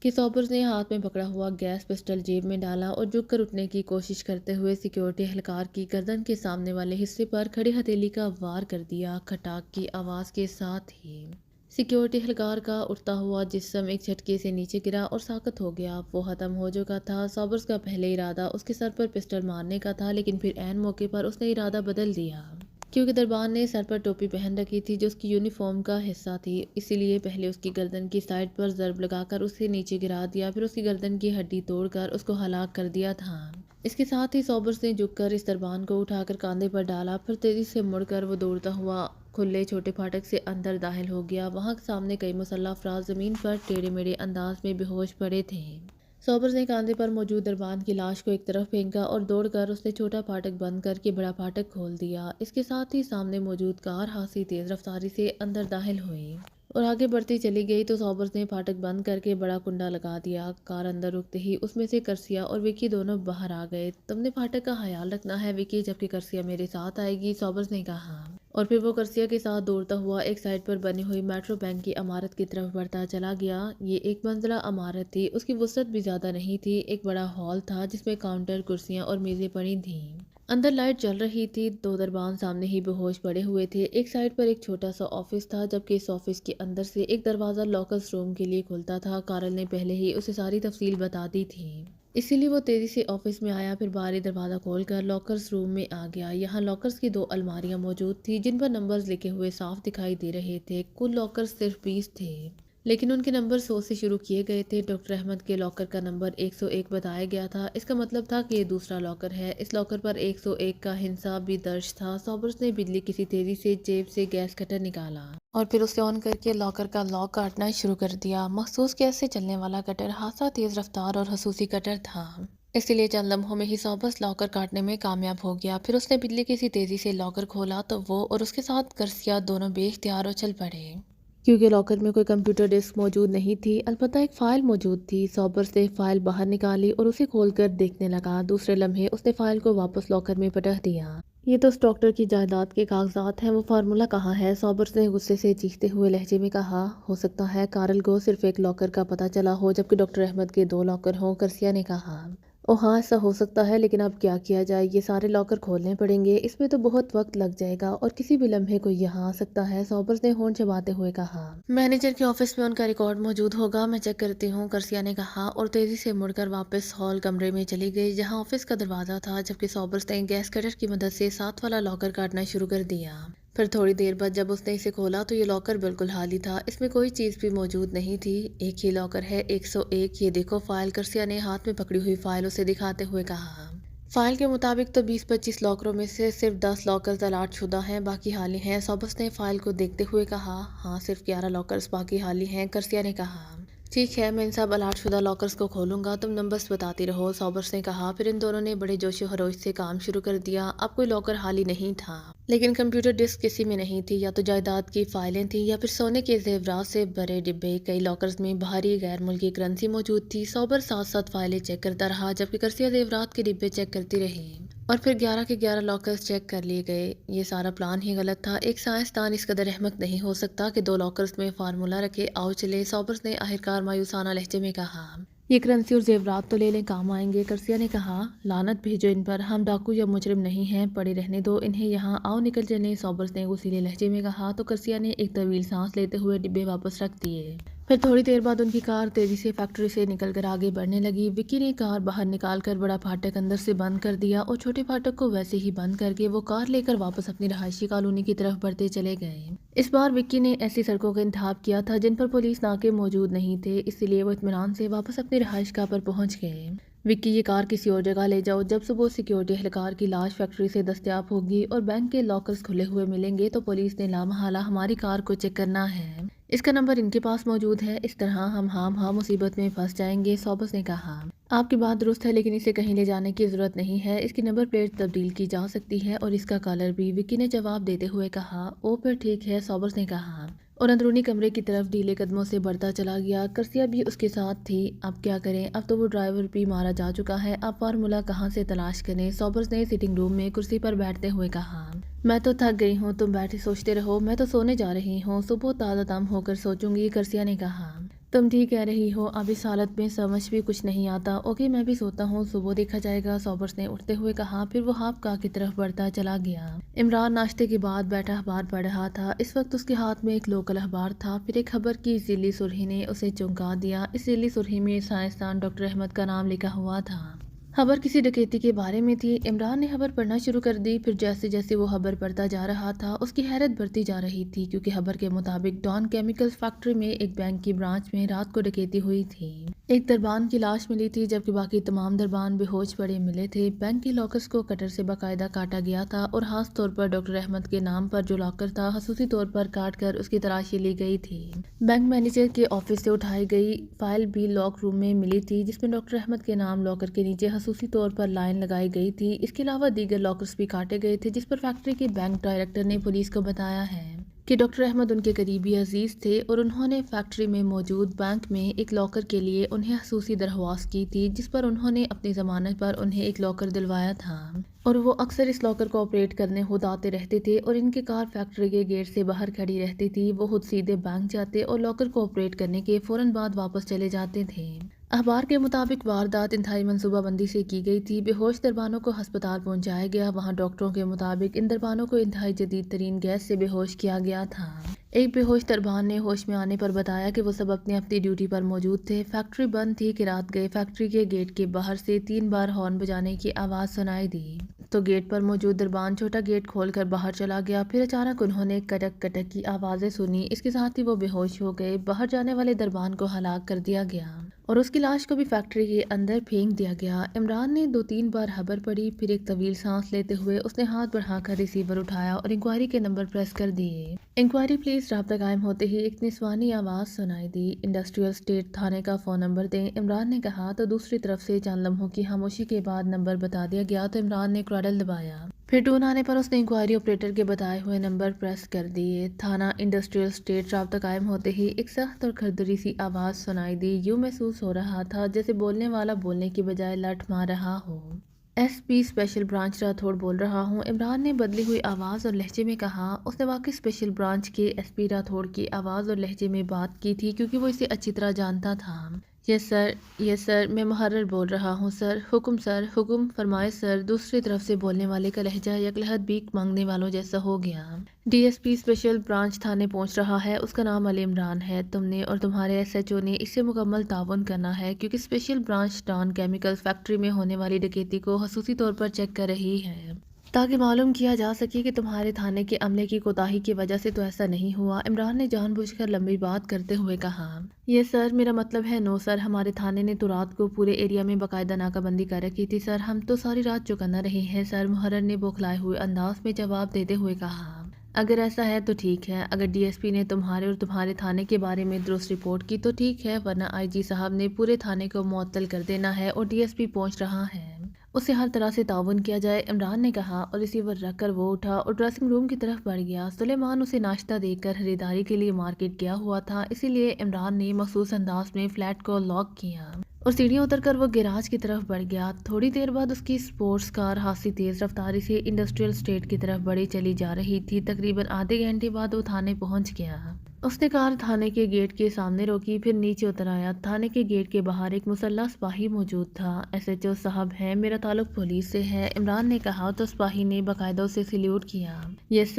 کہ سوبرس نے ہاتھ میں پکڑا ہوا گیس پسٹل جیب میں ڈالا اور جھک کر اٹھنے کی کوشش کرتے ہوئے سیکیورٹی اہلکار کی گردن کے سامنے والے حصے پر کھڑی ہتھیلی کا وار کر دیا، کھٹاک کی آواز کے ساتھ ہی سیکیورٹی اہلکار کا اٹھتا ہوا جسم ایک جھٹکے سے نیچے گرا اور ساقط ہو گیا، وہ ختم ہو چکا تھا۔ سوبرس کا پہلے ارادہ اس کے سر پر پسٹل مارنے کا تھا، لیکن پھر عین موقع پر اس نے ارادہ بدل دیا کیونکہ دربان نے سر پر ٹوپی پہن رکھی تھی جو اس کی یونیفارم کا حصہ تھی، اسی لیے پہلے اس کی گردن کی سائڈ پر ضرب لگا کر اسے نیچے گرا دیا، پھر اس کی گردن کی ہڈی توڑ کر اس کو ہلاک کر دیا تھا۔ اس کے ساتھ ہی سوبرس نے جھک کر اس دربان کو اٹھا کر کاندھے پر ڈالا، پھر تیزی سے مڑ کر وہ دوڑتا ہوا کھلے چھوٹے پھاٹک سے اندر داخل ہو گیا۔ وہاں سامنے کئی مسلح افراد زمین پر ٹیڑے میڑے انداز میں بے ہوش پڑے تھے۔ سوبرس نے کاندھے پر موجود دربان کی لاش کو ایک طرف پھینکا اور دوڑ کر اس نے چھوٹا پھاٹک بند کر کے بڑا پھاٹک کھول دیا۔ اس کے ساتھ ہی سامنے موجود کار خاصی تیز رفتاری سے اندر داخل ہوئی اور آگے بڑھتی چلی گئی تو سوبرس نے پھاٹک بند کر کے بڑا کنڈا لگا دیا۔ کار اندر رکتے ہی اس میں سے کرسیا اور وکی دونوں باہر آ گئے۔ تم نے پھاٹک کا خیال رکھنا ہے وکی، جبکہ کرسیا میرے ساتھ آئے گی، سوبرس نے کہا، اور پھر وہ کرسیا کے ساتھ دوڑتا ہوا ایک سائڈ پر بنی ہوئی میٹرو بینک کی عمارت کی طرف بڑھتا چلا گیا۔ یہ ایک منزلہ عمارت تھی، اس کی وسعت بھی زیادہ نہیں تھی، ایک بڑا ہال تھا جس میں کاؤنٹر، کرسیاں اور میزیں پڑی تھیں۔ اندر لائٹ جل رہی تھی، 2 دربان سامنے ہی بے ہوش پڑے ہوئے تھے۔ ایک سائڈ پر ایک چھوٹا سا آفس تھا، جبکہ اس آفس کے اندر سے ایک دروازہ لاکرز روم کے لیے کھلتا تھا۔ کارل نے پہلے ہی اسے ساری تفصیل بتا دی تھی، اسی لیے وہ تیزی سے آفس میں آیا، پھر باہری دروازہ کھول کر لاکرز روم میں آ گیا۔ یہاں لاکرز کی 2 الماریاں موجود تھیں جن پر نمبرز لکھے ہوئے صاف دکھائی دے رہے تھے۔ کل لاکرز صرف 20 تھے، لیکن ان کے نمبر 100 سے شروع کیے گئے تھے۔ ڈاکٹر احمد کے لاکر کا نمبر 101 بتایا گیا تھا، اس کا مطلب تھا کہ یہ دوسرا لاکر ہے۔ اس لاکر پر 101 کا ہندسہ بھی درج تھا۔ سوبرس نے بجلی کسی تیزی سے جیب سے گیس کٹر نکالا اور پھر اسے آن کر کے لاکر کا لاک کاٹنا شروع کر دیا۔ مخصوص گیس سے چلنے والا کٹر خاصا تیز رفتار اور خصوصی کٹر تھا، اسی لیے چند لمحوں میں ہی سوبرس لاکر کاٹنے میں کامیاب ہو گیا۔ پھر اس نے بجلی کسی تیزی سے لاکر کھولا تو وہ اور اس کے ساتھ کرسیا دونوں بے اختیار اچھل پڑے کیونکہ لاکر میں کوئی کمپیوٹر ڈسک موجود نہیں تھی، البتہ ایک فائل موجود تھی۔ سوبرس نے فائل باہر نکالی اور اسے کھول کر دیکھنے لگا۔ دوسرے لمحے اس نے فائل کو واپس لاکر میں پٹک دیا۔ یہ تو اس ڈاکٹر کی جائیداد کے کاغذات ہیں، وہ فارمولہ کہاں ہے؟ سوبرس نے غصے سے چیختے ہوئے لہجے میں کہا۔ ہو سکتا ہے کارل کو صرف ایک لاکر کا پتہ چلا ہو جبکہ ڈاکٹر احمد کے 2 لاکر ہوں، کرسیا نے کہا۔ ہاں ایسا ہو سکتا ہے، لیکن اب کیا کیا جائے؟ یہ سارے لاکر کھولنے پڑیں گے، اس میں تو بہت وقت لگ جائے گا اور کسی بھی لمحے کوئی یہاں آ سکتا ہے، صوبرز نے ہونٹ چباتے ہوئے کہا۔ مینیجر کے آفس میں ان کا ریکارڈ موجود ہوگا، میں چیک کرتی ہوں، کرسیا نے کہا اور تیزی سے مڑ کر واپس ہال کمرے میں چلی گئی جہاں آفس کا دروازہ تھا، جبکہ صوبرز نے گیس کٹر کی مدد سے ساتھ والا لاکر کاٹنا شروع کر دیا۔ پھر تھوڑی دیر بعد جب اس نے اسے کھولا تو یہ لاکر بالکل خالی تھا، اس میں کوئی چیز بھی موجود نہیں تھی۔ ایک ہی لاکر ہے، 101، یہ دیکھو فائل، کرسیا نے ہاتھ میں پکڑی ہوئی فائل اسے دکھاتے ہوئے کہا۔ فائل کے مطابق تو 20-25 لاکروں میں سے صرف 10 لاکرز الاٹ شدہ ہیں، باقی خالی ہیں، صوبرز نے فائل کو دیکھتے ہوئے کہا۔ ہاں صرف 11 لاکرز باقی خالی ہیں، کرسیا نے کہا۔ ٹھیک ہے، میں ان سب الاٹ شدہ لاکرز کو کھولوں گا، تم نمبرز بتاتی رہو، صوبرز نے کہا۔ پھر ان دونوں نے بڑے جوش و خروش سے کام شروع کر دیا۔ اب کوئی لاکر خالی نہیں تھا، لیکن کمپیوٹر ڈسک کسی میں نہیں تھی، یا تو جائیداد کی فائلیں تھیں یا پھر سونے کے زیورات سے بھرے ڈبے۔ کئی لاکرز میں بھاری غیر ملکی کرنسی موجود تھی۔ صوبر ساتھ ساتھ فائلیں چیک کرتا رہا جبکہ کرسیا زیورات کے ڈبے چیک کرتی رہی، اور پھر 11 کے 11 لاکرز چیک کر لیے گئے۔ یہ سارا پلان ہی غلط تھا، ایک سائنسدان اس قدر احمق نہیں ہو سکتا کہ 2 لاکرز میں فارمولا رکھے۔ آؤ چلے، صوبرز نے آخرکار مایوسانہ لہجے میں کہا۔ یہ کرنسی اور زیورات تو لے لیں، کام آئیں گے، کرسیا نے کہا۔ لعنت بھیجو ان پر، ہم ڈاکو یا مجرم نہیں ہیں، پڑے رہنے دو انہیں یہاں، آؤ نکل چلیں، صوبرز نے غصیلے لہجے میں کہا تو کرسیا نے ایک طویل سانس لیتے ہوئے ڈبے واپس رکھ دیے۔ پھر تھوڑی دیر بعد ان کی کار تیزی سے فیکٹری سے نکل کر آگے بڑھنے لگی۔ وکی نے کار باہر نکال کر بڑا پھاٹک اندر سے بند کر دیا اور چھوٹے پھاٹک کو ویسے ہی بند کر کے وہ کار لے کر واپس اپنی رہائشی کالونی کی طرف بڑھتے چلے گئے۔ اس بار وکی نے ایسی سڑکوں کا انتخاب کیا تھا جن پر پولیس ناکے موجود نہیں تھے، اسی لیے وہ اطمینان سے واپس اپنی رہائش گاہ پر پہنچ گئے۔ وکی، یہ کار کسی اور جگہ لے جاؤ، جب صبح سیکیورٹی اہلکار کی لاش فیکٹری سے دستیاب ہوگی اور بینک کے لاکرز کھلے ہوئے ملیں گے تو پولیس نے لامحالہ ہماری کار کو چیک کرنا ہے، اس کا نمبر ان کے پاس موجود ہے، اس طرح ہم ہاں مصیبت میں پھنس جائیں گے، صوبرز نے کہا۔ آپ کی بات درست ہے، لیکن اسے کہیں لے جانے کی ضرورت نہیں ہے، اس کی نمبر پلیٹ تبدیل کی جا سکتی ہے اور اس کا کلر بھی، وکی نے جواب دیتے ہوئے کہا۔ او پھر ٹھیک ہے، صوبرز نے کہا اور اندرونی کمرے کی طرف ڈھیلے قدموں سے بڑھتا چلا گیا۔ کرسیا بھی اس کے ساتھ تھی۔ اب کیا کریں، اب تو وہ ڈرائیور بھی مارا جا چکا ہے، اب فارمولا کہاں سے تلاش کریں، صوبرز نے سٹنگ روم میں کرسی پر بیٹھتے ہوئے کہا۔ میں تو تھک گئی ہوں، تم بیٹھے سوچتے رہو، میں تو سونے جا رہی ہوں، صبح تازہ دم ہو کر سوچوں گی، کرسیا نے کہا۔ تم ٹھیک کہہ رہی ہو، اب اس حالت میں سمجھ بھی کچھ نہیں آتا، اوکے میں بھی سوتا ہوں، صبح دیکھا جائے گا، صوبرز نے اٹھتے ہوئے کہا۔ پھر وہ ہاف کاہ کی طرف بڑھتا چلا گیا۔ عمران ناشتے کے بعد بیٹھا اخبار پڑھ رہا تھا، اس وقت اس کے ہاتھ میں ایک لوکل اخبار تھا، پھر ایک خبر کی ضلعی سرخی نے اسے چونکا دیا۔ اس ضلعی سرخی میں سائنسدان ڈاکٹر احمد کا نام لکھا ہوا تھا۔ خبر کسی ڈکیتی کے بارے میں تھی۔ عمران نے خبر پڑھنا شروع کر دی، پھر جیسے جیسے وہ خبر پڑھتا جا رہا تھا اس کی حیرت بڑھتی جا رہی تھی، کیونکہ خبر کے مطابق ڈان کیمیکلز فیکٹری میں ایک بینک کی برانچ میں رات کو ڈکیتی ہوئی تھی۔ ایک دربان کی لاش ملی تھی جبکہ باقی تمام دربان بے ہوش پڑے ملے تھے۔ بینک کے لاکرز کو کٹر سے باقاعدہ کاٹا گیا تھا اور خاص طور پر ڈاکٹر احمد کے نام پر جو لاکر تھا خصوصی طور پر کاٹ کر اس کی تلاشی لی گئی تھی۔ بینک مینیجر کے آفس سے اٹھائی گئی فائل بھی لاک روم میں ملی تھی جس میں ڈاکٹر احمد کے نام لاکر کے نیچے خصوصی طور پر لائن لگائی گئی تھی۔ اس کے علاوہ دیگر لاکرز بھی کاٹے گئے تھے، جس پر فیکٹری کے بینک ڈائریکٹر نے پولیس کو بتایا ہے کہ ڈاکٹر احمد ان کے قریبی عزیز تھے اور انہوں نے فیکٹری میں موجود بینک میں ایک لاکر کے لیے انہیں خصوصی درخواست کی تھی، جس پر انہوں نے اپنی ضمانت پر انہیں ایک لاکر دلوایا تھا اور وہ اکثر اس لاکر کو آپریٹ کرنے خود آتے رہتے تھے اور ان کی کار فیکٹری کے گیٹ سے باہر کھڑی رہتی تھی۔ وہ خود سیدھے بینک جاتے اور لاکر کو آپریٹ کرنے کے فوراً بعد واپس چلے جاتے تھے۔ اخبار کے مطابق واردات انتہائی منصوبہ بندی سے کی گئی تھی۔ بے ہوش دربانوں کو ہسپتال پہنچایا گیا، وہاں ڈاکٹروں کے مطابق ان دربانوں کو انتہائی جدید ترین گیس سے بے ہوش کیا گیا تھا۔ ایک بے ہوش دربان نے ہوش میں آنے پر بتایا کہ وہ سب اپنی اپنی ڈیوٹی پر موجود تھے، فیکٹری بند تھی کہ رات گئے۔ فیکٹری کے گیٹ کے باہر سے 3 بار ہارن بجانے کی آواز سنائی دی تو گیٹ پر موجود دربان چھوٹا گیٹ کھول کر باہر چلا گیا۔ پھر اچانک انہوں نے کٹک کٹک کی آوازیں سنی، اس کے ساتھ ہی وہ بے ہوش ہو گئے۔ باہر جانے والے دربان کو ہلاک کر دیا گیا اور اس کی لاش کو بھی فیکٹری کے اندر پھینک دیا گیا۔ عمران نے 2-3 بار خبر پڑھی، پھر ایک طویل سانس لیتے ہوئے اس نے ہاتھ بڑھا کر ریسیور اٹھایا اور انکوائری کے نمبر پریس کر دیے۔ انکوائری پلیز، رابطہ قائم ہوتے ہی ایک نسوانی آواز سنائی دی۔ انڈسٹریل اسٹیٹ تھانے کا فون نمبر دیں، عمران نے کہا تو دوسری طرف سے چند لمحوں کی خاموشی کے بعد نمبر بتا دیا گیا تو عمران نے کراڈل دبایا۔ پھر ٹون آنے پر اس نے انکوائری آپریٹر کے بتائے ہوئے نمبر پریس کر دیے۔ تھانہ انڈسٹریل اسٹیٹ، رابطہ قائم ہوتے ہی ایک سخت اور کھردری سی آواز سنائی دی۔ یوں محسوس ہو رہا تھا جیسے بولنے والا بولنے کی بجائے لٹ مار رہا ہو۔ S P special branch Rathod بول رہا ہوں، عمران نے بدلی ہوئی آواز اور لہجے میں کہا۔ اس نے واقعی اسپیشل برانچ کے ایس پی راتھوڑ کی آواز اور لہجے میں بات کی تھی کیونکہ وہ اسے اچھی طرح جانتا تھا۔ یس سر، میں محرر بول رہا ہوں سر۔ حکم سر، حکم فرمائے سر۔ دوسری طرف سے بولنے والے کا لہجہ یکلہت بھیک مانگنے والوں جیسا ہو گیا۔ D S P special branch تھانے پہنچ رہا ہے، اس کا نام علی عمران ہے۔ تم نے اور تمہارے ایس ایچ او نے اس سے مکمل تعاون کرنا ہے کیونکہ special branch Dawn chemical factory میں ہونے والی ڈکیتی کو خصوصی طور پر چیک کر رہی ہے تاکہ معلوم کیا جا سکے کہ تمہارے تھانے کے عملے کی کوتاہی کی وجہ سے تو ایسا نہیں ہوا۔ عمران نے جان بوجھ کر لمبی بات کرتے ہوئے کہا، یہ سر میرا مطلب ہے نو سر، ہمارے تھانے نے تو رات کو پورے ایریا میں باقاعدہ ناکہ بندی کر رکھی تھی سر، ہم تو ساری رات چوکنا رہے ہیں سر۔ محرر نے بوکھلائے ہوئے انداز میں جواب دیتے ہوئے کہا، اگر ایسا ہے تو ٹھیک ہے، اگر ڈی ایس پی نے تمہارے اور تمہارے تھانے کے بارے میں درست رپورٹ کی تو ٹھیک ہے، ورنہ آئی جی صاحب نے پورے تھانے کو معطل کر دینا ہے اور ڈی ایس پی پہنچ رہا ہے، اسے ہر طرح سے تعاون کیا جائے۔ عمران نے کہا اور ریسیور رکھ کر وہ اٹھا اور ڈریسنگ روم کی طرف بڑھ گیا۔ سلیمان اسے ناشتہ دے کر خریداری کے لیے مارکیٹ گیا ہوا تھا، اسی لیے عمران نے مخصوص انداز میں فلیٹ کو لاک کیا اور سیڑھیاں اتر کر وہ گیراج کی طرف بڑھ گیا۔ تھوڑی دیر بعد اس کی سپورٹس کار خاصی تیز رفتاری سے انڈسٹریل اسٹیٹ کی طرف بڑھی چلی جا رہی تھی۔ تقریباً آدھے گھنٹے بعد وہ تھانے پہنچ گیا۔ اس نے کار تھانے کے گیٹ کے سامنے روکی، پھر نیچے اتر آیا۔ تھانے کے گیٹ کے باہر ایک مسلح سپاہی موجود تھا۔ ایس ایچ او صاحب ہیں، میرا تعلق پولیس سے ہے، عمران نے کہا تو سپاہی نے باقاعدہ اسے سلیوٹ کیا۔ یس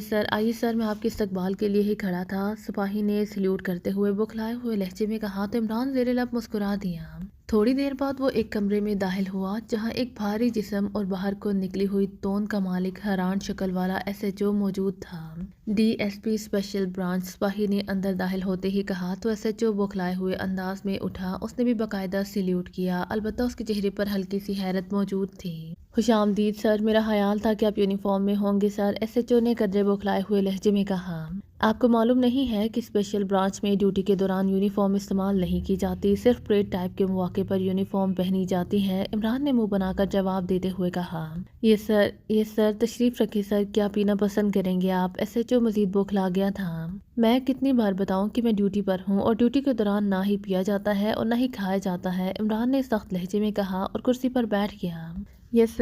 سر، آئیے سر، میں آپ کے استقبال کے لیے ہی کھڑا تھا، سپاہی نے سلیوٹ کرتے ہوئے بوکھلائے ہوئے لہجے میں کہا تو عمران زیر لب مسکرا دیا۔ تھوڑی دیر بعد وہ ایک کمرے میں داخل ہوا جہاں ایک بھاری جسم اور باہر کو نکلی ہوئی توند کا مالک حیران شکل والا ایس ایچ او موجود تھا۔ D S P special branch, سپاہی نے اندر داخل ہوتے ہی کہا تو ایس ایچ او بوکھلائے ہوئے انداز میں اٹھا، اس نے بھی باقاعدہ سلیوٹ کیا، البتہ اس کے چہرے پر ہلکی سی حیرت موجود تھی۔ خوش آمدید سر، میرا خیال تھا کہ آپ یونیفارم میں ہوں گے سر، ایس ایچ او نے قدرے بوکھلائے ہوئے لہجے میں کہا۔ آپ کو معلوم نہیں ہے کہ اسپیشل برانچ میں ڈیوٹی کے دوران یونیفارم استعمال نہیں کی جاتی، صرف پریڈ ٹائپ کے مواقع پر یونیفارم پہنی جاتی ہے، عمران نے منہ بنا کر جواب دیتے ہوئے کہا۔ یس سر، تشریف رکھیں سر، کیا پینا پسند کریں گے آپ؟ ایس ایچ او مزید بوکھلا گیا تھا۔ میں کتنی بار بتاؤں کہ میں ڈیوٹی پر ہوں اور ڈیوٹی کے دوران نہ ہی پیا جاتا ہے اور نہ ہی کھایا جاتا ہے، عمران نے سخت لہجے میں کہا اور کرسی پر بیٹھ گیا۔ یس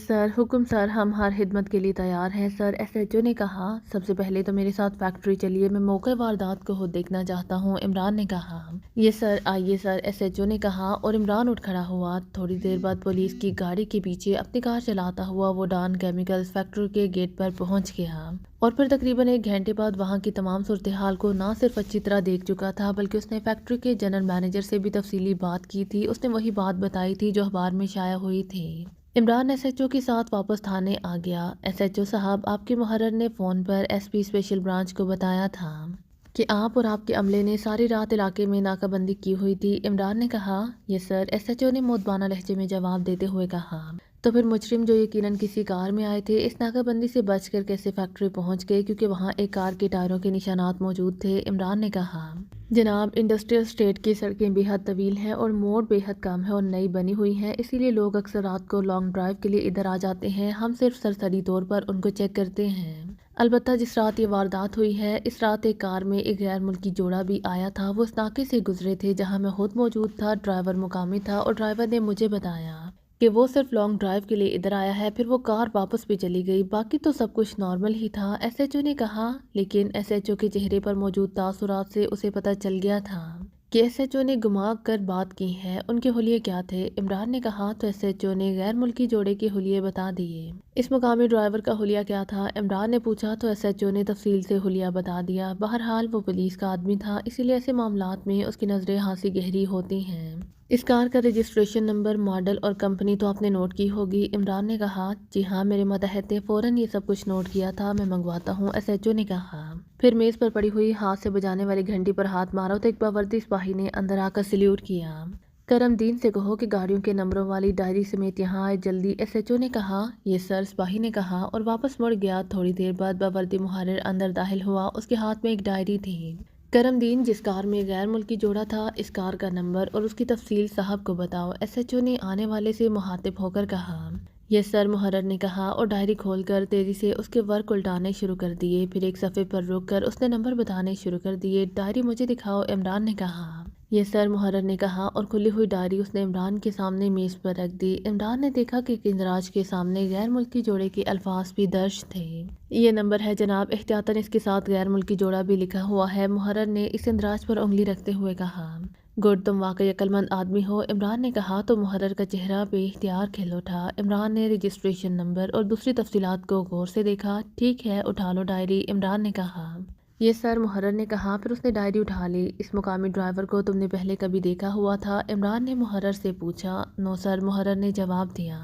سر، حکم سر، ہم ہر خدمت کے لیے تیار ہیں سر، ایس ایچ او نے کہا۔ سب سے پہلے تو میرے ساتھ فیکٹری چلیے، میں موقع واردات کو خود دیکھنا چاہتا ہوں، عمران نے کہا۔ یس سر، آئیے سر، ایس ایچ او نے کہا اور عمران اٹھ کھڑا ہوا۔ تھوڑی دیر بعد پولیس کی گاڑی کے پیچھے اپنی کار چلاتا ہوا وہ ڈان کیمیکلز فیکٹری کے گیٹ پر پہنچ گیا اور پھر تقریباً ایک گھنٹے بعد وہاں کی تمام صورتحال کو نہ صرف اچھی طرح دیکھ چکا تھا بلکہ اس نے فیکٹری کے جنرل مینیجر سے بھی تفصیلی بات کی تھی، اس نے وہی بات بتائی تھی جو اخبار میں شائع ہوئی تھی۔ عمران ایس ایچ او کے ساتھ واپس تھانے آ گیا۔ ایس ایچ او صاحب، آپ کے محرر نے فون پر ایس پی اسپیشل برانچ کو بتایا تھا کہ آپ اور آپ کے عملے نے ساری رات علاقے میں ناکہ بندی کی ہوئی تھی، عمران نے کہا۔ یس سر، ایس ایچ او نے مؤدبانہ لہجے میں جواب دیتے ہوئے کہا۔ تو پھر مجرم جو یقیناً کسی کار میں آئے تھے، اس ناکہ بندی سے بچ کر کیسے فیکٹری پہنچ گئے کیونکہ وہاں ایک کار کے ٹائروں کے نشانات موجود تھے، عمران نے کہا۔ جناب، انڈسٹریل اسٹیٹ کی سڑکیں بے حد طویل ہیں اور موڑ بے حد کم ہے اور نئی بنی ہوئی ہیں، اسی لیے لوگ اکثر رات کو لانگ ڈرائیو کے لیے ادھر آ جاتے ہیں، ہم صرف سرسری طور پر ان کو چیک کرتے ہیں۔ البتہ جس رات یہ واردات ہوئی ہے، اس رات ایک کار میں ایک غیر ملکی جوڑا بھی آیا تھا، وہ اس ناکے سے گزرے تھے جہاں میں خود موجود تھا، ڈرائیور مقامی تھا اور ڈرائیور نے مجھے بتایا کہ وہ صرف لانگ ڈرائیو کے لیے ادھر آیا ہے، پھر وہ کار واپس بھی چلی گئی، باقی تو سب کچھ نارمل ہی تھا، ایس ایچ او نے کہا۔ لیکن ایس ایچ او کے چہرے پر موجود تاثرات سے اسے پتہ چل گیا تھا کہ ایس ایچ او نے گما کر بات کی ہے، ان کے حلیے کیا تھے، عمران نے کہا تو ایس ایچ او نے غیر ملکی جوڑے کے حلیے بتا دیے۔ اس مقامی ڈرائیور کا حلیہ کیا تھا، عمران نے پوچھا تو ایس ایچ او نے تفصیل سے حلیہ بتا دیا۔ بہرحال وہ پولیس کا آدمی تھا، اسی لیے ایسے معاملات میں اس کی نظریں خاصی گہری ہوتی ہیں۔ اس کار کا رجسٹریشن نمبر، ماڈل اور کمپنی تو آپ نے نوٹ کی ہوگی، عمران نے کہا۔ جی ہاں، میرے ماتحت نے فوراً یہ سب کچھ نوٹ کیا تھا، میں منگواتا ہوں، ایس ایچ او نے کہا۔ پھر میز پر پڑی ہوئی ہاتھ سے بجانے والی گھنٹی پر ہاتھ مارا تو ایک باوردی سپاہی نے اندر آ کر سلیوٹ کیا۔ کرم دین سے کہو کہ گاڑیوں کے نمبروں والی ڈائری سمیت یہاں آئے جلدی، ایس ایچ او نے کہا۔ یس سر، سپاہی نے کہا اور واپس مڑ گیا۔ تھوڑی دیر بعد باوردی محرر اندر داخل ہوا، اس کے ہاتھ میں ایک ڈائری تھی۔ کرم دین، جس کار میں غیر ملکی جوڑا تھا، اس کار کا نمبر اور اس کی تفصیل صاحب کو بتاؤ، ایس ایچ او نے آنے والے سے مخاطب ہو کر کہا۔ یس سر، محرر نے کہا اور ڈائری کھول کر تیزی سے اس کے ورق الٹانے شروع کر دیے، پھر ایک صفحے پر رک کر اس نے نمبر بتانے شروع کر دیے۔ ڈائری مجھے دکھاؤ، عمران نے کہا۔ یہ سر، محرر نے کہا اور کھلی ہوئی ڈائری اس نے عمران کے سامنے میز پر رکھ دی۔ عمران نے دیکھا کہ ایک اندراج کے سامنے غیر ملکی جوڑے کے الفاظ بھی درج تھے۔ یہ نمبر ہے جناب، احتیاطاً اس کے ساتھ غیر ملکی جوڑا بھی لکھا ہوا ہے، محرر نے اس اندراج پر انگلی رکھتے ہوئے کہا۔ گڈ، تم واقعی عقل مند آدمی ہو، عمران نے کہا تو محرر کا چہرہ بے اختیار کھل اٹھا۔ عمران نے رجسٹریشن نمبر اور دوسری تفصیلات کو غور سے دیکھا۔ ٹھیک ہے، اٹھا لو ڈائری، عمران نے کہا۔ یہ سر، محرر نے کہا، پھر اس نے ڈائری اٹھا لی۔ اس مقامی ڈرائیور کو تم نے پہلے کبھی دیکھا ہوا تھا؟ عمران نے محرر سے پوچھا۔ نو سر، محرر نے جواب دیا۔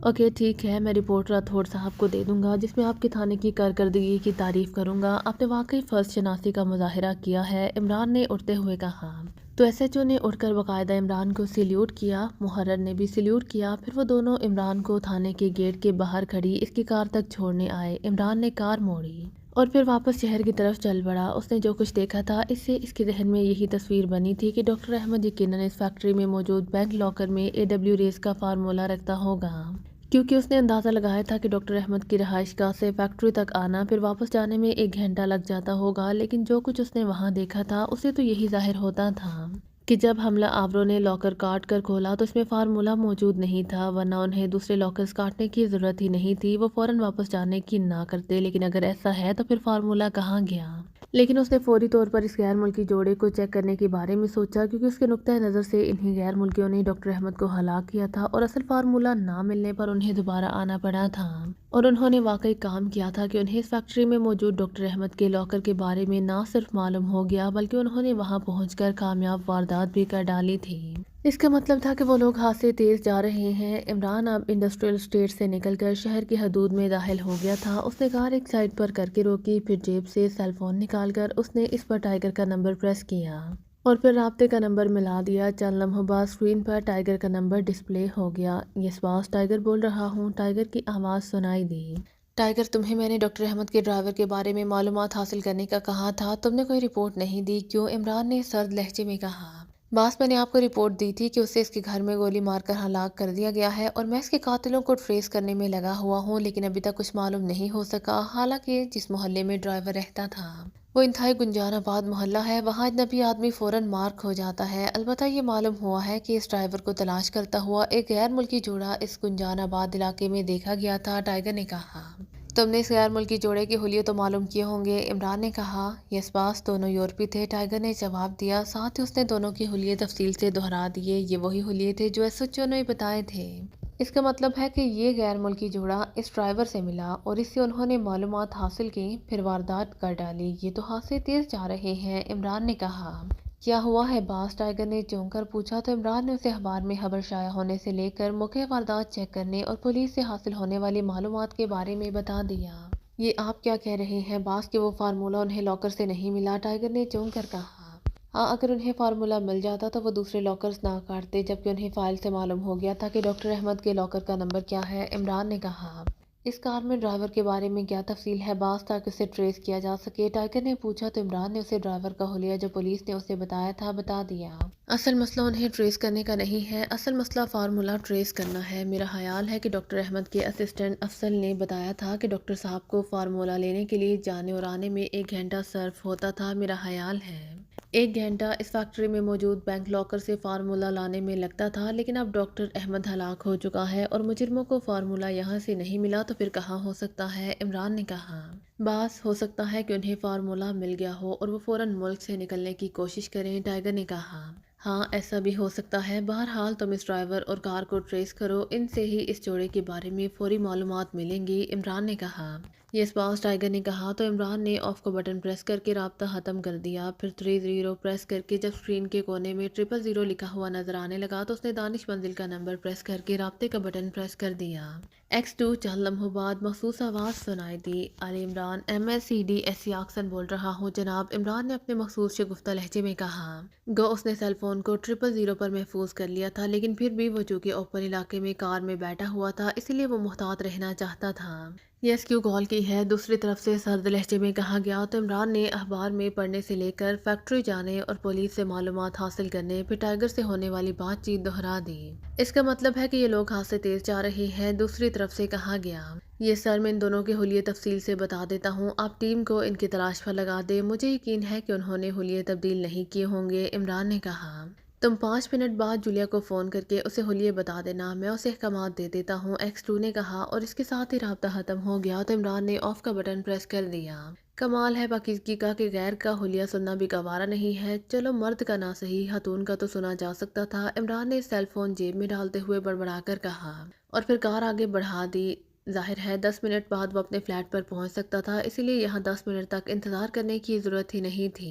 اوکے ٹھیک ہے، میں رپورٹ راتھوڑ صاحب کو دے دوں گا جس میں آپ کے تھانے کی کارکردگی کی تعریف کروں گا۔ آپ نے واقعی فرض شناسی کا مظاہرہ کیا ہے، عمران نے اٹھتے ہوئے کہا۔ تو ایس ایچ او نے اٹھ کر باقاعدہ عمران کو سیلیوٹ کیا۔ محرر نے بھی سیلیوٹ کیا۔ پھر وہ دونوں عمران کو تھانے کے گیٹ کے باہر کھڑی اس کی کار تک چھوڑنے آئے۔ عمران نے کار موڑی اور پھر واپس شہر کی طرف چل پڑا۔ اس نے جو کچھ دیکھا تھا اس سے اس کے ذہن میں یہی تصویر بنی تھی کہ ڈاکٹر احمد یقیناً اس فیکٹری میں موجود بینک لاکر میں AW ریس کا فارمولہ رکھتا ہوگا، کیونکہ اس نے اندازہ لگایا تھا کہ ڈاکٹر احمد کی رہائش گاہ سے فیکٹری تک آنا پھر واپس جانے میں 1 گھنٹہ لگ جاتا ہوگا۔ لیکن جو کچھ اس نے وہاں دیکھا تھا اسے تو یہی ظاہر ہوتا تھا کہ جب حملہ آوروں نے لاکر کاٹ کر کھولا تو اس میں فارمولہ موجود نہیں تھا، ورنہ انہیں دوسرے لاکرز کاٹنے کی ضرورت ہی نہیں تھی، وہ فوراً واپس جانے کی نہ کرتے۔ لیکن اگر ایسا ہے تو پھر فارمولہ کہاں گیا؟ لیکن اس نے فوری طور پر اس غیر ملکی جوڑے کو چیک کرنے کے بارے میں سوچا، کیونکہ اس کے نقطۂ نظر سے انہی غیر ملکیوں نے ڈاکٹر احمد کو ہلاک کیا تھا اور اصل فارمولہ نہ ملنے پر انہیں دوبارہ آنا پڑا تھا، اور انہوں نے واقعی کام کیا تھا کہ انہیں اس فیکٹری میں موجود ڈاکٹر احمد کے لاکر کے بارے میں نہ صرف معلوم ہو گیا بلکہ انہوں نے وہاں پہنچ کر کامیاب واردات بھی کر ڈالی تھی۔ اس کا مطلب تھا کہ وہ لوگ ہاتھ سے تیز جا رہے ہیں۔ عمران اب انڈسٹریل اسٹیٹ سے نکل کر شہر کی حدود میں داخل ہو گیا تھا۔ اس نے کار ایک سائڈ پر کر کے روکی، پھر جیب سے سیل فون نکال کر اس نے اس پر ٹائیگر کا نمبر پریس کیا اور پھر رابطے کا نمبر ملا دیا۔ چند لمحوں بعد اسکرین پر ٹائیگر کا نمبر ڈسپلے ہو گیا۔ یس باس، ٹائیگر بول رہا ہوں، ٹائیگر کی آواز سنائی دی۔ ٹائیگر، تمہیں میں نے ڈاکٹر احمد کے ڈرائیور کے بارے میں معلومات حاصل کرنے کا کہا تھا، تم نے کوئی رپورٹ نہیں دی، کیوں؟ عمران نے سرد لہجے میں کہا۔ باس، میں نے آپ کو رپورٹ دی تھی کہ اسے اس کے گھر میں گولی مار کر ہلاک کر دیا گیا ہے اور میں اس کے قاتلوں کو ٹریس کرنے میں لگا ہوا ہوں، لیکن ابھی تک کچھ معلوم نہیں ہو سکا۔ حالانکہ جس محلے میں ڈرائیور رہتا تھا وہ انتہائی گنجان آباد محلہ ہے، وہاں اجنبی آدمی فوراً مارک ہو جاتا ہے۔ البتہ یہ معلوم ہوا ہے کہ اس ڈرائیور کو تلاش کرتا ہوا ایک غیر ملکی جوڑا اس گنجان آباد علاقے میں دیکھا گیا تھا، ٹائیگر نے کہا۔ تم نے اس غیر ملکی جوڑے کے حلیے تو معلوم کیے ہوں گے، عمران نے کہا۔ یس باس، دونوں یورپی تھے، ٹائیگر نے جواب دیا، ساتھ ہی اس نے دونوں کے حلیے تفصیل سے دہرا دیے۔ یہ وہی حلیے تھے جو ایس ایچ او نے بتائے تھے۔ اس کا مطلب ہے کہ یہ غیر ملکی جوڑا اس ڈرائیور سے ملا اور اس سے انہوں نے معلومات حاصل کی، پھر واردات کر ڈالی۔ یہ تو ہاتھ سے تیز جا رہے ہیں، عمران نے کہا۔ کیا ہوا ہے باس؟ ٹائیگر نے چونک کر پوچھا تو عمران نے اسے اخبار میں خبر شائع ہونے سے لے کر موقع واردات چیک کرنے اور پولیس سے حاصل ہونے والی معلومات کے بارے میں بتا دیا۔ یہ آپ کیا کہہ رہے ہیں باس کہ وہ فارمولہ انہیں لاکر سے نہیں ملا؟ ٹائیگر نے چونک کر کہا۔ ہاں، اگر انہیں فارمولہ مل جاتا تو وہ دوسرے لاکرز نہ کاٹتے، جبکہ انہیں فائل سے معلوم ہو گیا تھا کہ ڈاکٹر احمد کے لاکر کا نمبر کیا ہے، عمران نے کہا۔ اس کار میں ڈرائیور کے بارے میں کیا تفصیل ہے باس تاکہ اسے ٹریس کیا جا سکے؟ ٹائیگر نے پوچھا تو عمران نے اسے ڈرائیور کا حلیہ جو پولیس نے اسے بتایا تھا بتا دیا۔ اصل مسئلہ انہیں ٹریس کرنے کا نہیں ہے، اصل مسئلہ فارمولہ ٹریس کرنا ہے۔ میرا خیال ہے کہ ڈاکٹر احمد کے اسسٹنٹ افضل نے بتایا تھا کہ ڈاکٹر صاحب کو فارمولہ لینے کے لیے جانے اور آنے میں 1 گھنٹہ صرف ہوتا تھا۔ میرا خیال ہے 1 گھنٹہ اس فیکٹری میں موجود بینک لاکر سے فارمولہ لانے میں لگتا تھا، لیکن اب ڈاکٹر احمد ہلاک ہو چکا ہے اور مجرموں کو فارمولہ یہاں سے نہیں ملا تو پھر کہاں ہو سکتا ہے؟ عمران نے کہا۔ باس، ہو سکتا ہے کہ انہیں فارمولہ مل گیا ہو اور وہ فوراً ملک سے نکلنے کی کوشش کریں، ٹائیگر نے کہا۔ ہاں، ایسا بھی ہو سکتا ہے۔ بہرحال تم اس ڈرائیور اور کار کو ٹریس کرو، ان سے ہی اس جوڑے کے بارے میں فوری معلومات ملیں گی، عمران نے کہا۔ یس باس، ٹائیگر نے کہا تو عمران نے آف کو بٹن پریس کر کے رابطہ ختم کر دیا، پھر 30 پریس کر کے جب اسکرین کے کونے میں 000 لکھا ہوا نظر آنے لگا تو اس نے دانش منزل کا نمبر پریس کر کے رابطے کا بٹن پریس کر دیا۔ X2 چند لمحوں بعد مخصوص آواز سنائی دی۔ علی عمران، MSCDSC آکسن بول رہا ہوں جناب، عمران نے اپنے مخصوص شگفتہ لہجے میں کہا۔ گو اس نے سیل فون کو 000 پر محفوظ کر لیا تھا، لیکن پھر بھی وہ چونکہ اوپن علاقے میں کار میں بیٹھا ہوا تھا اس لیے وہ محتاط رہنا چاہتا تھا۔ یس کیوں کال کی ہے؟ دوسری طرف سے سرد لہجے میں کہا گیا تو عمران نے اخبار میں پڑھنے سے لے کر فیکٹری جانے اور پولیس سے معلومات حاصل کرنے پھر ٹائیگر سے ہونے والی بات چیت دہرا دی۔ اس کا مطلب ہے کہ یہ لوگ ہاتھ سے تیز جا رہے ہیں، دوسری طرف سے کہا گیا۔ یہ سر میں ان دونوں کے حلیے تفصیل سے بتا دیتا ہوں، آپ ٹیم کو ان کی تلاش پر لگا دیں، مجھے یقین ہے کہ انہوں نے حلیے تبدیل نہیں کیے ہوں گے۔ عمران نے کہا، تم 5 منٹ بعد جولیا کو فون کر کے اسے حلیے بتا دینا، میں اسے احکامات دے دیتا ہوں، ایکس 2 نے کہا، اور اس کے ساتھ ہی رابطہ ختم ہو گیا تو عمران نے آف کا بٹن پریس کر دیا۔ کمال ہے پاکیزگی کا کہ غیر کا حلیہ سننا بھی گوارا نہیں ہے، چلو مرد کا نہ صحیح خاتون کا تو سنا جا سکتا تھا، عمران نے سیل فون جیب میں ڈالتے ہوئے بڑبڑا کر کہا، اور پھر کار آگے بڑھا دی۔ ظاہر ہے 10 منٹ بعد وہ اپنے فلیٹ پر پہنچ سکتا تھا، اسی لیے یہاں 10 منٹ تک انتظار کرنے کی ضرورت ہی نہیں تھی۔